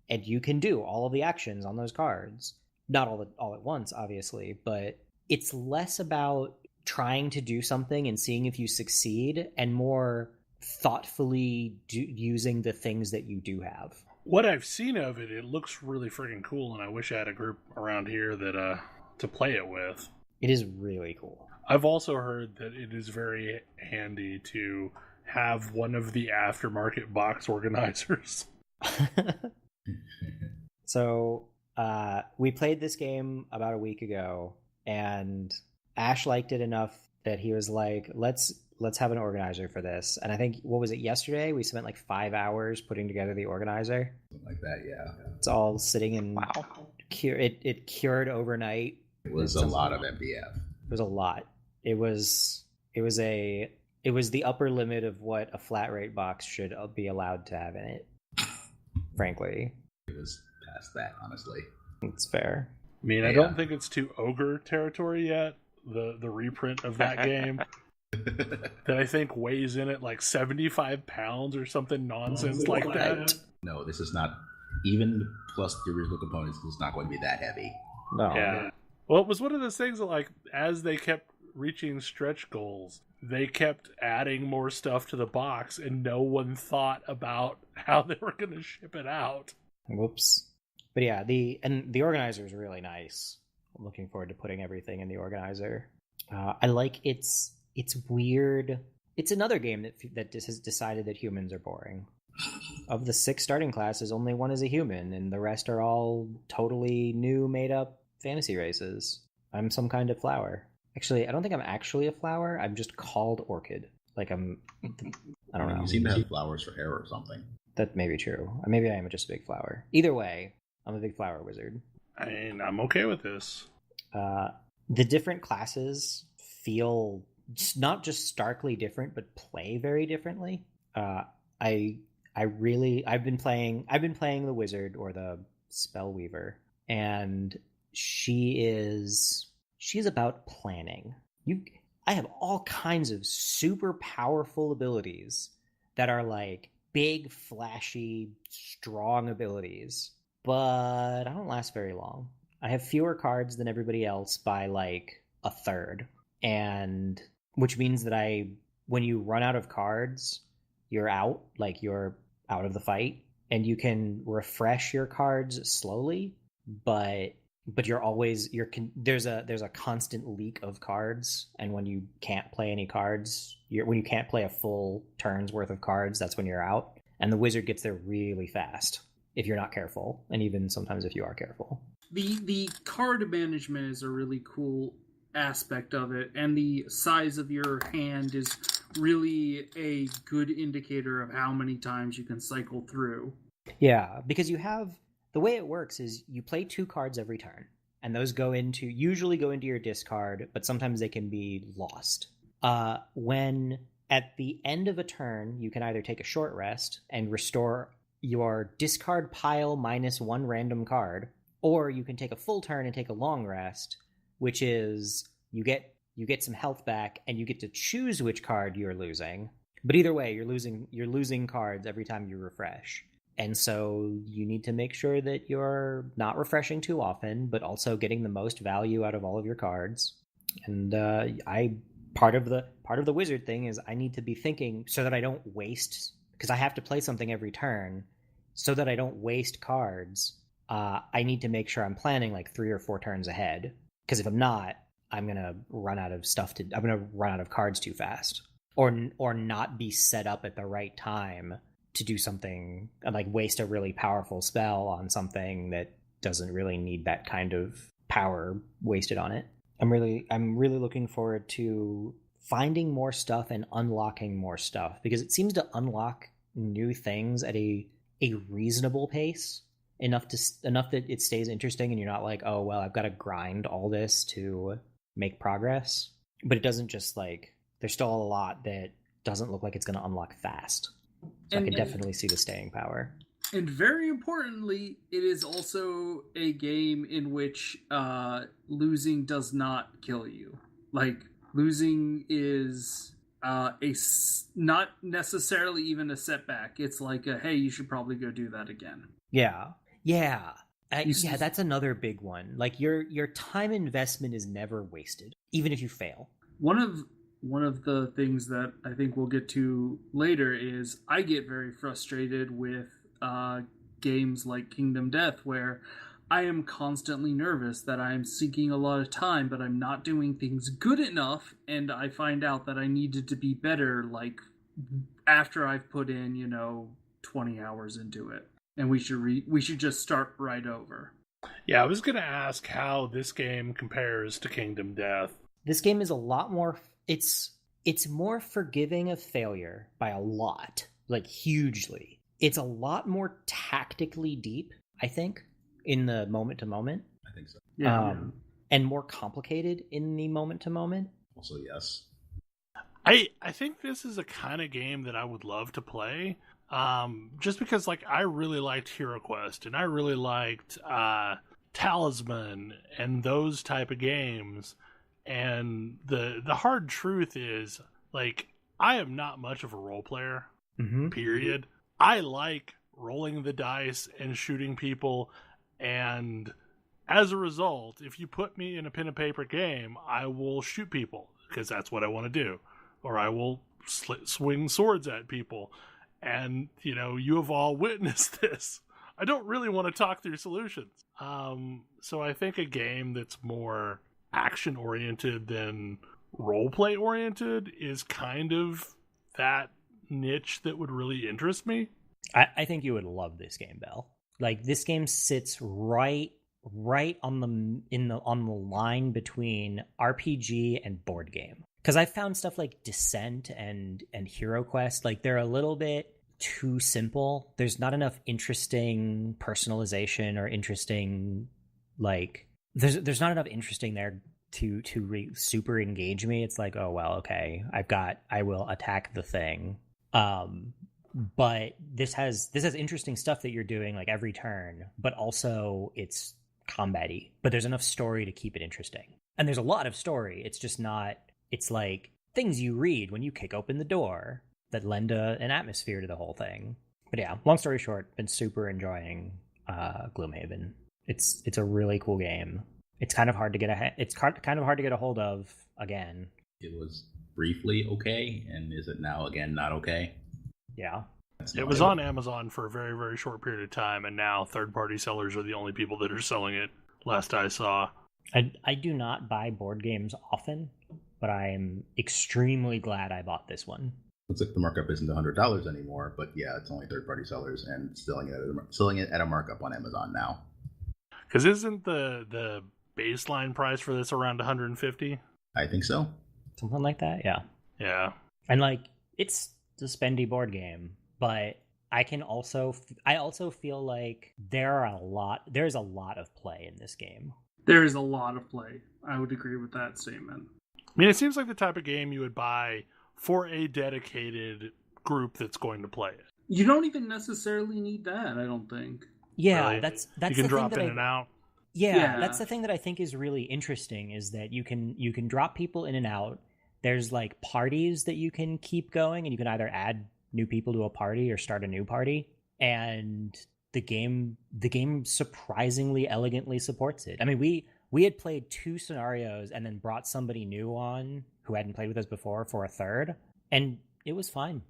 Speaker 6: and you can do all of the actions on those cards. Not all at once, obviously, but it's less about trying to do something and seeing if you succeed, and more thoughtfully using the things that you do have.
Speaker 2: What I've seen of it, it looks really freaking cool, and I wish I had a group around here that to play it with.
Speaker 6: It is really cool.
Speaker 2: I've also heard that it is very handy to have one of the aftermarket box organizers.
Speaker 6: So we played this game about a week ago, and Ash liked it enough that he was like, let's have an organizer for this. And I think, what was it, yesterday? We spent like 5 hours putting together the organizer.
Speaker 3: Something like that, yeah.
Speaker 6: It's all sitting in...
Speaker 4: Wow.
Speaker 6: It cured overnight.
Speaker 3: It was a lot of MDF.
Speaker 6: It was a lot. It was the upper limit of what a flat rate box should be allowed to have in it. Frankly,
Speaker 3: it was past that, honestly.
Speaker 6: It's fair.
Speaker 2: I mean, I don't think it's too ogre territory yet. The reprint of that game that I think weighs in at like 75 pounds or something nonsense like that.
Speaker 3: No, this is not, even plus the original components, it's not going to be that heavy.
Speaker 6: No.
Speaker 2: Yeah. Well, it was one of those things that, like, as they kept reaching stretch goals, they kept adding more stuff to the box, and no one thought about how they were going to ship it out.
Speaker 6: Whoops. But yeah, the organizer is really nice. I'm looking forward to putting everything in the organizer. I like it's weird. It's another game that has decided that humans are boring. Of the 6 starting classes, only 1 is a human, and the rest are all totally new, made-up fantasy races. I'm some kind of flower. Actually, I don't think I'm actually a flower. I'm just called Orchid. Like I don't know.
Speaker 3: You seem to have flowers for hair or something.
Speaker 6: That may be true. Maybe I am just a big flower. Either way, I'm a big flower wizard.
Speaker 2: I mean, I'm okay with this.
Speaker 6: The different classes feel not just starkly different, but play very differently. I've been playing the wizard, or the spellweaver, and she's about planning. I have all kinds of super powerful abilities that are like big, flashy, strong abilities, but I don't last very long. I have fewer cards than everybody else by like a third, and which means that when you run out of cards, you're out of the fight, and you can refresh your cards slowly, but there's a constant leak of cards, and when you can't play any cards, when you can't play a full turn's worth of cards, that's when you're out. And the wizard gets there really fast if you're not careful, and even sometimes if you are careful.
Speaker 5: The card management is a really cool aspect of it, and the size of your hand is really a good indicator of how many times you can cycle through.
Speaker 6: Yeah, because the way it works is you play 2 cards every turn, and those usually go into your discard, but sometimes they can be lost. When at the end of a turn, you can either take a short rest and restore your discard pile minus 1 random card, or you can take a full turn and take a long rest, which is you get some health back, and you get to choose which card you're losing. But either way, you're losing cards every time you refresh. And so you need to make sure that you're not refreshing too often, but also getting the most value out of all of your cards. And part of the wizard thing is I need to be thinking so that I don't waste, because I have to play something every turn, so that I don't waste cards. I need to make sure I'm planning like 3 or 4 turns ahead, because if I'm not, I'm gonna run out of cards too fast, or not be set up at the right time to do something, like waste a really powerful spell on something that doesn't really need that kind of power wasted on it. I'm really looking forward to finding more stuff and unlocking more stuff, because it seems to unlock new things at a reasonable pace, enough that it stays interesting and you're not like, oh well, I've got to grind all this to make progress. But it doesn't just like, there's still a lot that doesn't look like it's going to unlock fast. So I could definitely see the staying power.
Speaker 5: And very importantly, it is also a game in which losing does not kill you. Like, losing is not necessarily even a setback. It's like hey, you should probably go do that again.
Speaker 6: Yeah. That's another big one. Like, your time investment is never wasted, even if you fail.
Speaker 5: One of the things that I think we'll get to later is I get very frustrated with games like Kingdom Death, where I am constantly nervous that I'm sinking a lot of time, but I'm not doing things good enough, and I find out that I needed to be better, like, after I've put in, 20 hours into it. And we should just start right over.
Speaker 2: Yeah, I was going to ask how this game compares to Kingdom Death.
Speaker 6: This game is a lot more... It's more forgiving of failure by a lot, like hugely. It's a lot more tactically deep, I think, in the moment to moment.
Speaker 3: I think so.
Speaker 5: Yeah.
Speaker 6: And more complicated in the moment to moment.
Speaker 3: Also, yes.
Speaker 2: I think this is a kind of game that I would love to play. Just because, like, I really liked Hero Quest and I really liked Talisman and those type of games. And the hard truth is, like, I am not much of a role player, period. I like rolling the dice and shooting people, and as a result, if you put me in a pen and paper game, I will shoot people, because that's what I want to do. Or I will swing swords at people. And, you have all witnessed this. I don't really want to talk through solutions. So I think a game that's more action-oriented than role-play-oriented is kind of that niche that would really interest me.
Speaker 6: I think you would love this game, Bell. Like, this game sits right on the line between RPG and board game. Because I found stuff like Descent and Hero Quest, like, they're a little bit too simple. There's not enough interesting personalization or interesting, like, there's not enough interesting there to super engage me. It's like, oh well, okay, I will attack the thing. But this has interesting stuff that you're doing, like, every turn, but also it's combat-y. But there's enough story to keep it interesting. And there's a lot of story. It's just not, it's like things you read when you kick open the door that lend an atmosphere to the whole thing. But yeah, long story short, been super enjoying Gloomhaven. It's a really cool game. It's kind of hard to get a hold of again.
Speaker 3: It was briefly okay, and is it now again not okay?
Speaker 6: Yeah.
Speaker 2: It was on Amazon for a very, very short period of time, and now third-party sellers are the only people that are selling it, last I saw.
Speaker 6: I do not buy board games often, but I'm extremely glad I bought this one.
Speaker 3: Looks like the markup isn't $100 anymore, but yeah, it's only third-party sellers and selling it at a markup on Amazon now.
Speaker 2: Because isn't the baseline price for this around $150?
Speaker 3: I think so.
Speaker 6: Something like that, yeah.
Speaker 2: Yeah.
Speaker 6: And, like, it's a spendy board game, but I also feel like there's a lot of play in this game.
Speaker 5: There is a lot of play. I would agree with that statement.
Speaker 2: I mean, it seems like the type of game you would buy for a dedicated group that's going to play it.
Speaker 5: You don't even necessarily need that, I don't think.
Speaker 6: Yeah,
Speaker 2: Really?
Speaker 6: that's
Speaker 2: you can drop in and out.
Speaker 6: Yeah, that's the thing that I think is really interesting, is that you can drop people in and out. There's, like, parties that you can keep going, and you can either add new people to a party or start a new party. And the game surprisingly elegantly supports it. I mean, we had played 2 scenarios and then brought somebody new on who hadn't played with us before for a third, and it was fine.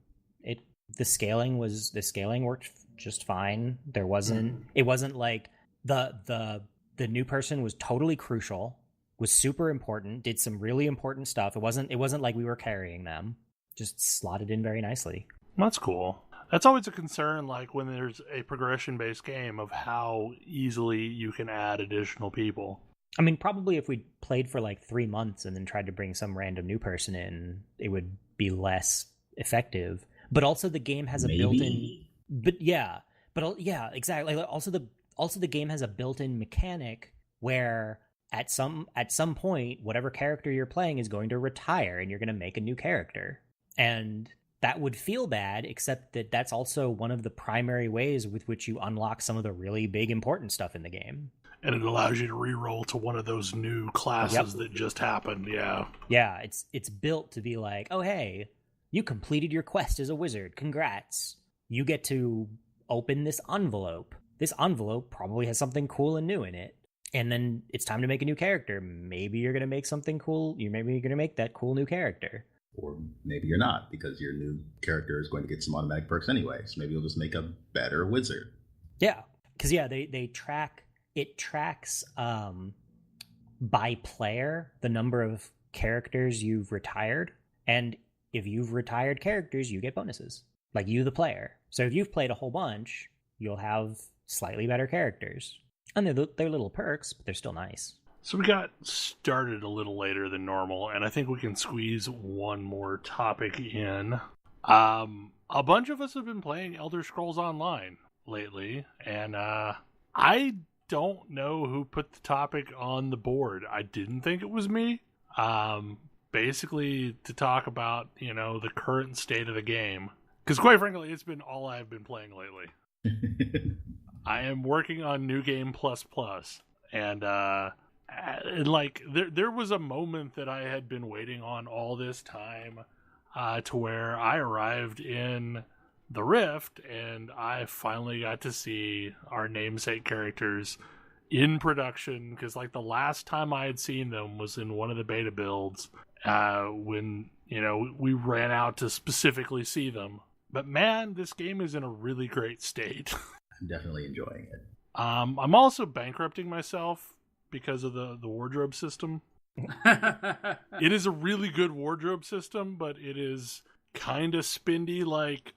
Speaker 6: The scaling worked just fine. It wasn't like the new person was totally crucial, was super important, did some really important stuff. It wasn't like we were carrying them. Just slotted in very nicely.
Speaker 2: That's cool. That's always a concern, like, when there's a progression-based game, of how easily you can add additional people.
Speaker 6: I mean, probably if we played for like 3 months and then tried to bring some random new person in, it would be less effective. But also the game has a built-in... Yeah, exactly. Also the game has a built-in mechanic where at some point, whatever character you're playing is going to retire and you're going to make a new character. And that would feel bad, except that that's also one of the primary ways with which you unlock some of the really big important stuff in the game.
Speaker 2: And it allows you to re-roll to one of those new classes that just happened, yeah.
Speaker 6: Yeah, it's built to be like, oh hey, you completed your quest as a wizard, congrats. You get to open this envelope. This envelope probably has something cool and new in it. And then it's time to make a new character. Maybe you're going to make something cool. Maybe you're going to make that cool new character.
Speaker 3: Or maybe you're not, because your new character is going to get some automatic perks anyway. So maybe you'll just make a better wizard.
Speaker 6: Yeah, because they tracks by player the number of characters you've retired, and if you've retired characters, you get bonuses. Like you, the player. So if you've played a whole bunch, you'll have slightly better characters, and they're little perks, but they're still nice.
Speaker 2: So we got started a little later than normal, and I think we can squeeze one more topic in. A bunch of us have been playing Elder Scrolls Online lately, and I don't know who put the topic on the board. I didn't think it was me. Basically, to talk about, the current state of the game. Because quite frankly, it's been all I've been playing lately. I am working on New Game Plus, and there was a moment that I had been waiting on all this time, to where I arrived in the Rift, and I finally got to see our namesake characters in production, because the last time I had seen them was in one of the beta builds, when we ran out to specifically see them. But man, this game is in a really great state.
Speaker 3: I'm definitely enjoying it.
Speaker 2: I'm also bankrupting myself because of the wardrobe system. It is a really good wardrobe system, but it is kind of spindy, like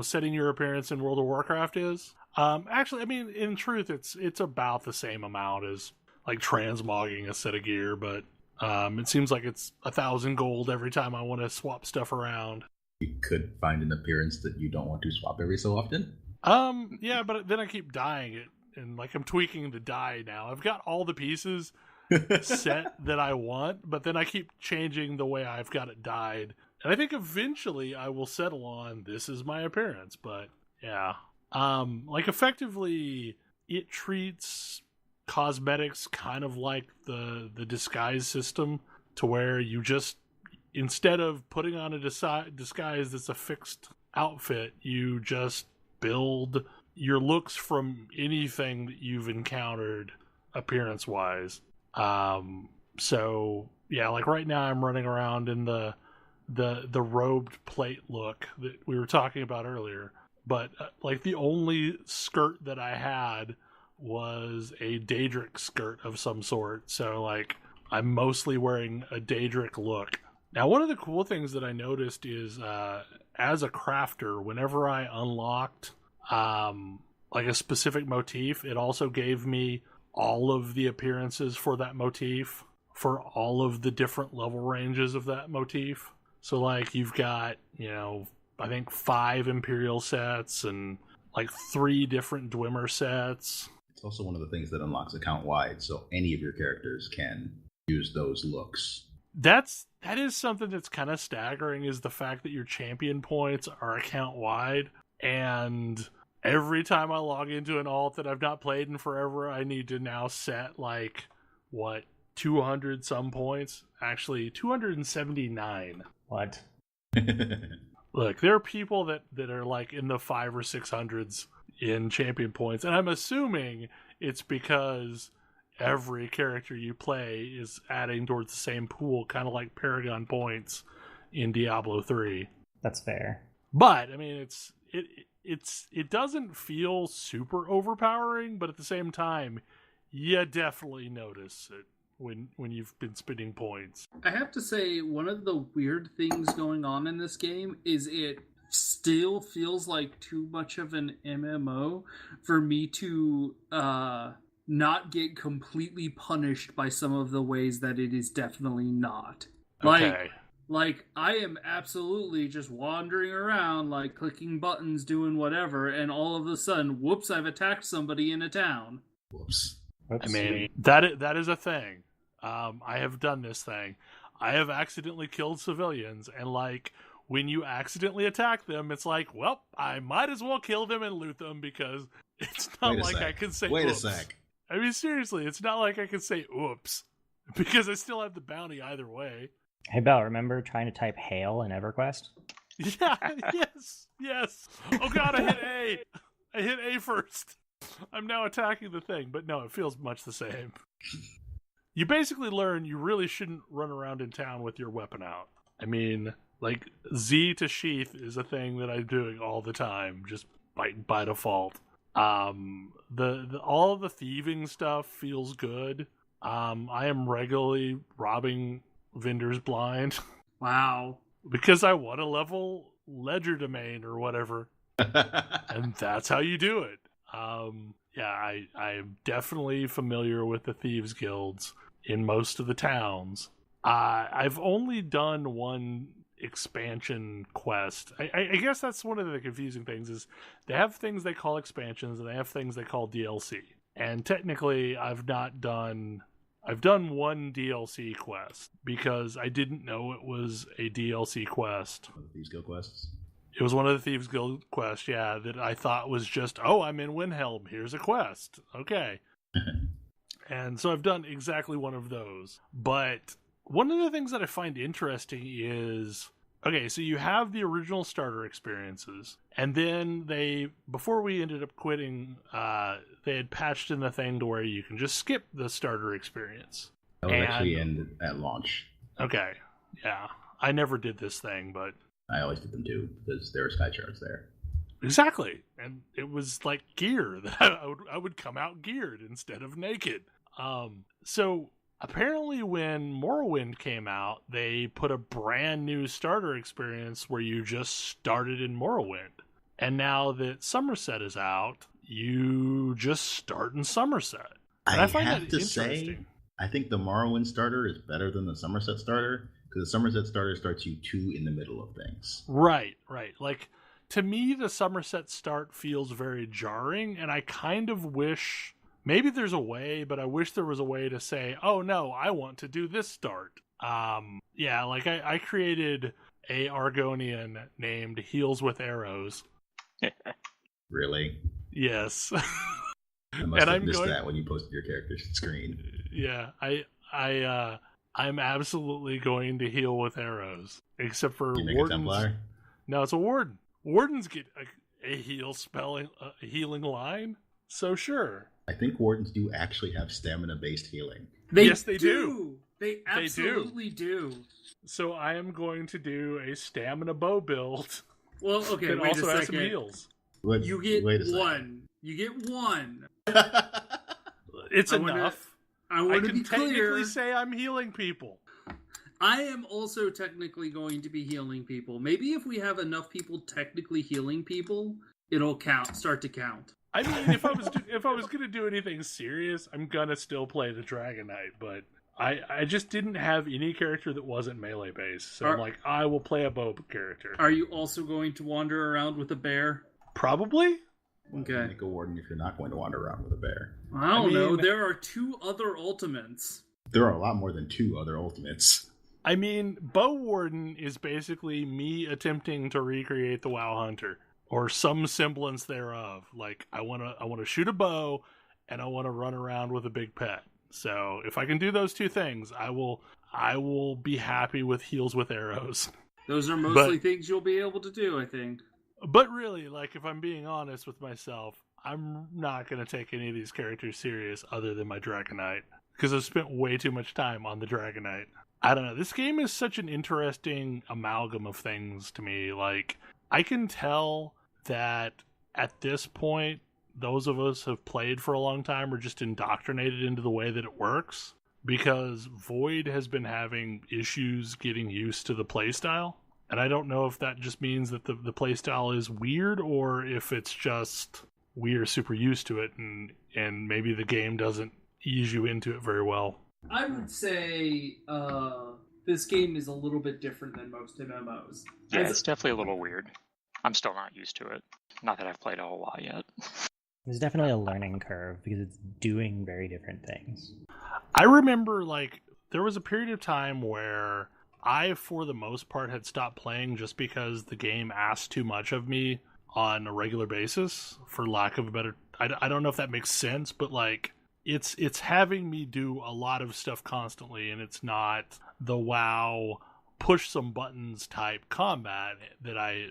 Speaker 2: setting your appearance in World of Warcraft is. Actually, I mean, in truth, it's about the same amount as transmogging a set of gear, but it seems like it's 1,000 gold every time I want to swap stuff around.
Speaker 3: You could find an appearance that you don't want to swap every so often.
Speaker 2: Yeah, but then I keep dyeing it, and I'm tweaking the dye now. I've got all the pieces set that I want, but then I keep changing the way I've got it dyed. And I think eventually I will settle on this is my appearance, but yeah. Effectively, it treats cosmetics kind of like the disguise system, to where you just, instead of putting on a disguise that's a fixed outfit, you just build your looks from anything that you've encountered appearance-wise. So, yeah, right now I'm running around in the robed plate look that we were talking about earlier. But, the only skirt that I had was a Daedric skirt of some sort. So, I'm mostly wearing a Daedric look. Now, one of the cool things that I noticed is, as a crafter, whenever I unlocked, a specific motif, it also gave me all of the appearances for that motif, for all of the different level ranges of that motif. So, you've got, I think 5 Imperial sets and, 3 different Dwemer sets.
Speaker 3: It's also one of the things that unlocks account-wide, so any of your characters can use those looks.
Speaker 2: That is something that's kind of staggering, is the fact that your champion points are account-wide, and every time I log into an alt that I've not played in forever, I need to now set, 200 some points? Actually, 279.
Speaker 6: What?
Speaker 2: Look, there are people that are, in the 500 or 600s in champion points, and I'm assuming it's because every character you play is adding towards the same pool, kind of like Paragon points in Diablo 3.
Speaker 6: That's fair.
Speaker 2: But I mean, it doesn't feel super overpowering, but at the same time, you definitely notice it when you've been spending points.
Speaker 5: I have to say, one of the weird things going on in this game is it still feels like too much of an MMO for me to not get completely punished by some of the ways that it is definitely not.
Speaker 2: Okay.
Speaker 5: I am absolutely just wandering around, clicking buttons, doing whatever, and all of a sudden, whoops, I've attacked somebody in a town.
Speaker 3: Whoops.
Speaker 2: I mean, that is a thing. I have done this thing. I have accidentally killed civilians, and when you accidentally attack them, it's like, well, I might as well kill them and loot them because it's not like I can say
Speaker 3: Wait
Speaker 2: oops.
Speaker 3: a sec.
Speaker 2: I mean, seriously, it's not like I can say oops because I still have the bounty either way.
Speaker 6: Hey, Belle, remember trying to type hail in EverQuest?
Speaker 2: Yeah, yes. Oh god, I hit A. I hit A first. I'm now attacking the thing, but no, it feels much the same. You basically learn you really shouldn't run around in town with your weapon out. I mean, like, Z to sheath is a thing that I'm doing all the time, just by default. All of the thieving stuff feels good. I am regularly robbing vendors blind.
Speaker 5: Wow.
Speaker 2: Because I want to level ledger domain or whatever. And that's how you do it. I am definitely familiar with the thieves guilds in most of the towns. I've only done one expansion quest. I guess that's one of the confusing things is they have things they call expansions and they have things they call DLC. And technically I've done one DLC quest because I didn't know it was a DLC quest.
Speaker 3: Thieves Guild quests?
Speaker 2: It was one of the Thieves Guild quests, yeah, that I thought was just, oh, I'm in Windhelm, here's a quest. Okay. And so I've done exactly one of those. But one of the things that I find interesting is, okay, so you have the original starter experiences, and then before we ended up quitting, they had patched in the thing to where you can just skip the starter experience.
Speaker 3: That would actually end at launch.
Speaker 2: Okay, yeah. I never did this thing, but
Speaker 3: I always did them too, because there were sky shards there.
Speaker 2: Exactly. And it was like gear that I would come out geared instead of naked. So apparently when Morrowind came out, they put a brand new starter experience where you just started in Morrowind. And now that Somerset is out, you just start in Somerset. And I find
Speaker 3: have to say, I think the Morrowind starter is better than the Somerset starter, because the Somerset starter starts you 2 in the middle of things.
Speaker 2: Right. Like, to me, the Somerset start feels very jarring, and I kind of wish, maybe there's a way, but I wish there was a way to say, oh no, I want to do this start. Yeah, like I created a Argonian named Heals with Arrows.
Speaker 3: Really?
Speaker 2: Yes.
Speaker 3: I must have missed that when you posted your character's screen.
Speaker 2: Yeah, I'm absolutely going to heal with arrows, except for Wardens.
Speaker 3: Templar?
Speaker 2: No, it's a Warden. Wardens get a heal spelling, a healing line. So sure.
Speaker 3: I think Wardens do actually have stamina-based healing.
Speaker 2: Yes, they do.
Speaker 5: They absolutely do.
Speaker 2: So I am going to do a stamina bow build.
Speaker 5: Well, okay,
Speaker 2: that
Speaker 5: wait
Speaker 2: also
Speaker 5: a
Speaker 2: has
Speaker 5: second.
Speaker 2: some heals.
Speaker 5: You get one. You get one.
Speaker 2: It's enough.
Speaker 5: I want to be clear.
Speaker 2: I can technically say I'm healing people.
Speaker 5: I am also technically going to be healing people. Maybe if we have enough people technically healing people, it'll start to count.
Speaker 2: I mean, if I was going to do anything serious, I'm going to still play the Dragon Knight, but I just didn't have any character that wasn't melee based. So I'm like, I will play a bow character.
Speaker 5: Are you also going to wander around with a bear?
Speaker 2: Probably.
Speaker 5: Okay.
Speaker 3: Make a Warden if you're not going to wander around with a bear.
Speaker 5: I don't know. There are 2 other ultimates.
Speaker 3: There are a lot more than 2 other ultimates.
Speaker 2: I mean, Bow Warden is basically me attempting to recreate the WoW Hunter, or some semblance thereof. Like, I want to shoot a bow, and I want to run around with a big pet. So if I can do those 2 things, I will be happy with heals with arrows.
Speaker 5: Those are mostly things you'll be able to do, I think.
Speaker 2: But really, like, if I'm being honest with myself, I'm not going to take any of these characters serious other than my Dragon Knight, because I've spent way too much time on the Dragon Knight. I don't know. This game is such an interesting amalgam of things to me. Like, I can tell that at this point, those of us who have played for a long time are just indoctrinated into the way that it works, because Void has been having issues getting used to the playstyle. And I don't know if that just means that the playstyle is weird, or if it's just we are super used to it, and maybe the game doesn't ease you into it very well.
Speaker 5: I would say this game is a little bit different than most MMOs.
Speaker 4: Yeah, it's definitely a little weird. I'm still not used to it. Not that I've played a whole lot yet.
Speaker 6: There's definitely a learning curve because it's doing very different things.
Speaker 2: I remember, like, there was a period of time where I, for the most part, had stopped playing just because the game asked too much of me on a regular basis, for lack of a better... I don't know if that makes sense, but like it's having me do a lot of stuff constantly, and it's not the WoW push some buttons type combat that I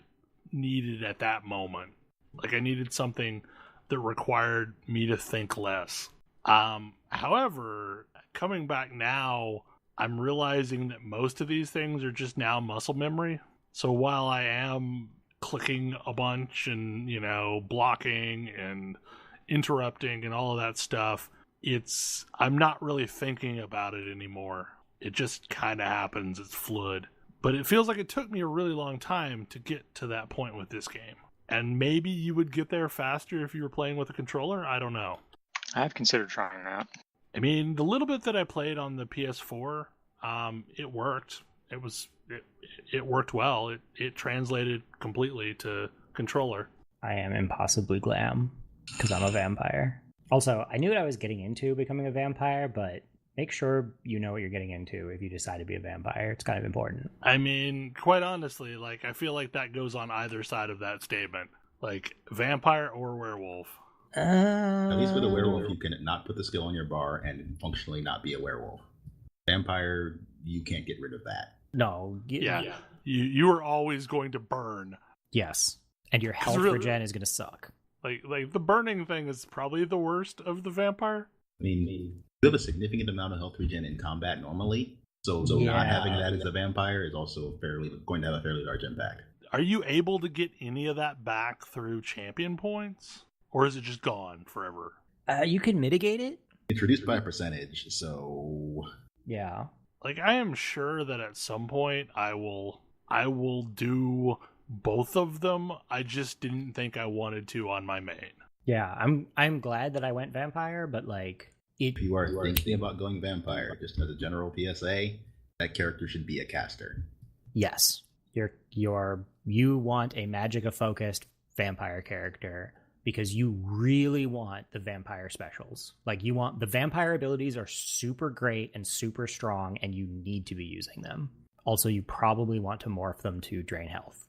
Speaker 2: needed at that moment. Like, I needed something that required me to think less. However, coming back now, I'm realizing that most of these things are just now muscle memory. So while I am clicking a bunch and, you know, blocking and interrupting and all of that stuff, I'm not really thinking about it anymore. It just kind of happens. It's fluid. But it feels like it took me a really long time to get to that point with this game. And maybe you would get there faster if you were playing with a controller. I don't know.
Speaker 4: I've considered trying that.
Speaker 2: I mean, the little bit that I played on the PS4, it worked. It worked well. It translated completely to controller.
Speaker 6: I am impossibly glam because I'm a vampire. Also, I knew what I was getting into becoming a vampire, but make sure you know what you're getting into if you decide to be a vampire. It's kind of important.
Speaker 2: I mean, quite honestly, like, I feel like that goes on either side of that statement. Like, vampire or werewolf.
Speaker 3: At least with a werewolf, you can not put the skill on your bar and functionally not be a werewolf. Vampire, you can't get rid of that.
Speaker 6: No.
Speaker 2: Yeah. You are always going to burn.
Speaker 6: Yes. And your health regen is going to suck.
Speaker 2: Like the burning thing is probably the worst of the vampire.
Speaker 3: I mean, you have a significant amount of health regen in combat normally, so not having that as a vampire is also going to have a fairly large impact.
Speaker 2: Are you able to get any of that back through champion points? Or is it just gone forever?
Speaker 6: You can mitigate it.
Speaker 3: It's reduced by a percentage, so...
Speaker 6: Yeah.
Speaker 2: Like, I am sure that at some point I will do both of them. I just didn't think I wanted to on my main.
Speaker 6: Yeah, I'm glad that I went vampire, but like...
Speaker 3: If you are thinking about going vampire, just as a general PSA, that character should be a caster.
Speaker 6: Yes. You want a Magicka-focused vampire character because you really want the vampire specials. Like, you want... The vampire abilities are super great and super strong, and you need to be using them. Also, you probably want to morph them to drain health.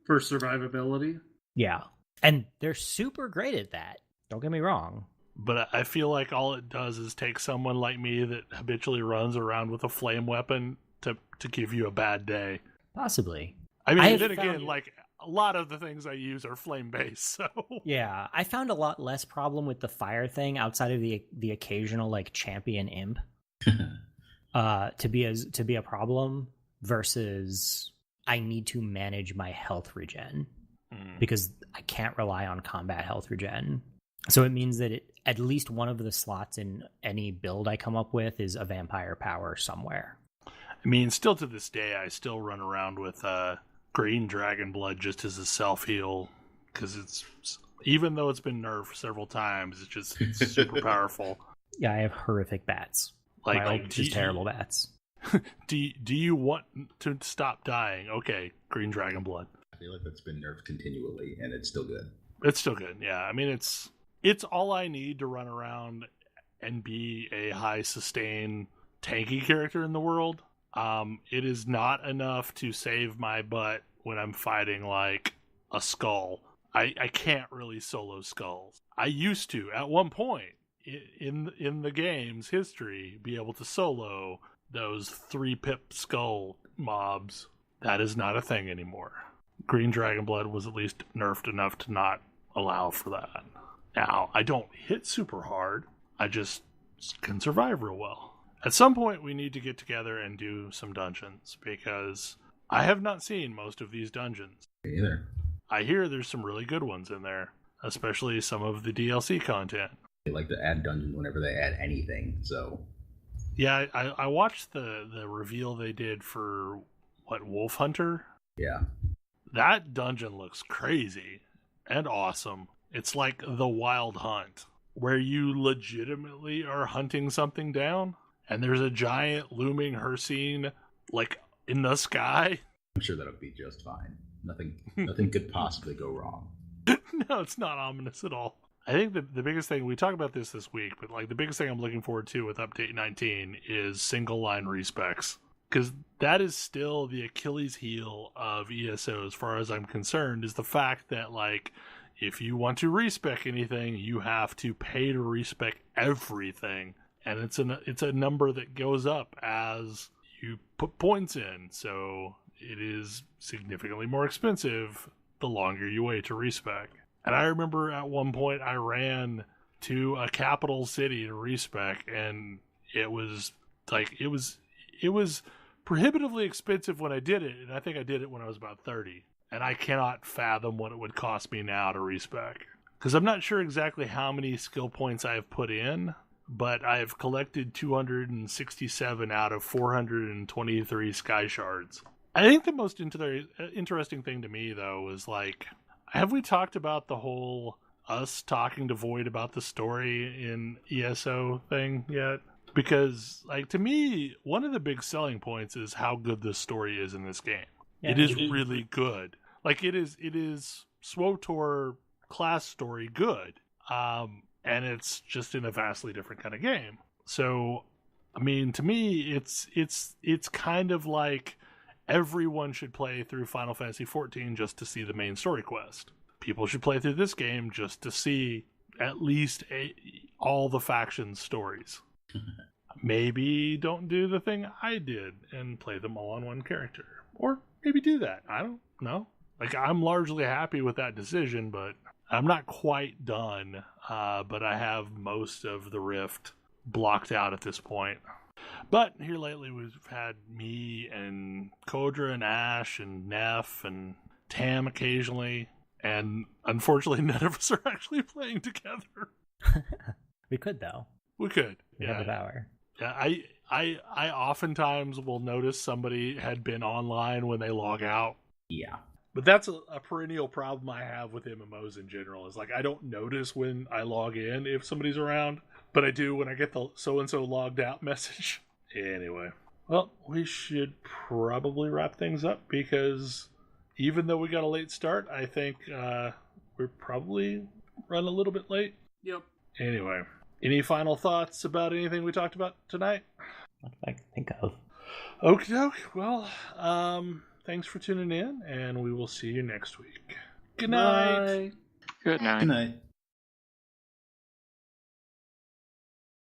Speaker 5: For survivability?
Speaker 6: Yeah. And they're super great at that. Don't get me wrong.
Speaker 2: But I feel like all it does is take someone like me that habitually runs around with a flame weapon to give you a bad day.
Speaker 6: Possibly.
Speaker 2: I mean, then again, like, a lot of the things I use are flame-based, so...
Speaker 6: Yeah, I found a lot less problem with the fire thing outside of the occasional, like, champion imp to be a problem versus I need to manage my health regen because I can't rely on combat health regen. So it means that at least one of the slots in any build I come up with is a vampire power somewhere.
Speaker 2: I mean, still to this day, I still run around with green dragon blood just as a self-heal, because it's, even though it's been nerfed several times, it's super powerful.
Speaker 6: Yeah, I have horrific bats. Like just terrible bats.
Speaker 2: Do you want to stop dying? Okay, green dragon blood.
Speaker 3: I feel like that's been nerfed continually, and it's still good.
Speaker 2: It's still good, yeah. I mean, it's all I need to run around and be a high sustain tanky character in the world. It is not enough to save my butt when I'm fighting like a skull. I can't really solo skulls. I used to at one point in the game's history be able to solo those 3-pip skull mobs. That is not a thing anymore. Green Dragon Blood was at least nerfed enough to not allow for that. Now, I don't hit super hard. I just can survive real well. At some point, we need to get together and do some dungeons, because I have not seen most of these dungeons.
Speaker 3: Me either.
Speaker 2: I hear there's some really good ones in there, especially some of the DLC content.
Speaker 3: They like to add dungeons whenever they add anything, so...
Speaker 2: Yeah, I watched the reveal they did for, Wolf Hunter?
Speaker 3: Yeah.
Speaker 2: That dungeon looks crazy and awesome. It's like the Wild Hunt, where you legitimately are hunting something down, and there's a giant looming Hercene, like, in the sky.
Speaker 3: I'm sure that'll be just fine. Nothing could possibly go wrong.
Speaker 2: No, it's not ominous at all. I think the biggest thing, we talked about this week, but like the biggest thing I'm looking forward to with Update 19 is single line respecs. because that is still the Achilles heel of ESO as far as I'm concerned, is the fact that, like, if you want to respec anything, you have to pay to respec everything. And it's a number that goes up as you put points in. So it is significantly more expensive the longer you wait to respec. And I remember at one point I ran to a capital city to respec, and it was prohibitively expensive when I did it, and I think I did it when I was about 30. And I cannot fathom what it would cost me now to respec. Because I'm not sure exactly how many skill points I have put in, but I have collected 267 out of 423 sky shards. I think the most interesting thing to me, though, was like, have we talked about the whole us talking to Void about the story in ESO thing yet? Because, like, to me, one of the big selling points is how good this story is in this game. Yeah, it is really good. Like, it is SWTOR class story good. And it's just in a vastly different kind of game. So, I mean, to me, it's kind of like everyone should play through Final Fantasy XIV just to see the main story quest. People should play through this game just to see at least all the factions' stories. Maybe don't do the thing I did and play them all on one character. Or maybe do that. I don't know. Like, I'm largely happy with that decision, but I'm not quite done. But I have most of the Rift blocked out at this point. But here lately we've had me and Kodra and Ash and Neff and Tam occasionally. And unfortunately none of us are actually playing together.
Speaker 6: We could, though.
Speaker 2: We could.
Speaker 6: We have a power.
Speaker 2: Yeah, I oftentimes will notice somebody had been online when they log out.
Speaker 3: Yeah.
Speaker 2: But that's a perennial problem I have with MMOs in general. Is like, I don't notice when I log in if somebody's around, but I do when I get the so-and-so logged out message. Anyway, well, we should probably wrap things up because even though we got a late start, I think we're probably run a little bit late.
Speaker 5: Yep.
Speaker 2: Anyway, any final thoughts about anything we talked about tonight?
Speaker 6: Not that I can think of.
Speaker 2: Okie doke. Well, thanks for tuning in, and we will see you next week. Good night.
Speaker 5: Bye.
Speaker 4: Good night.
Speaker 3: Good night.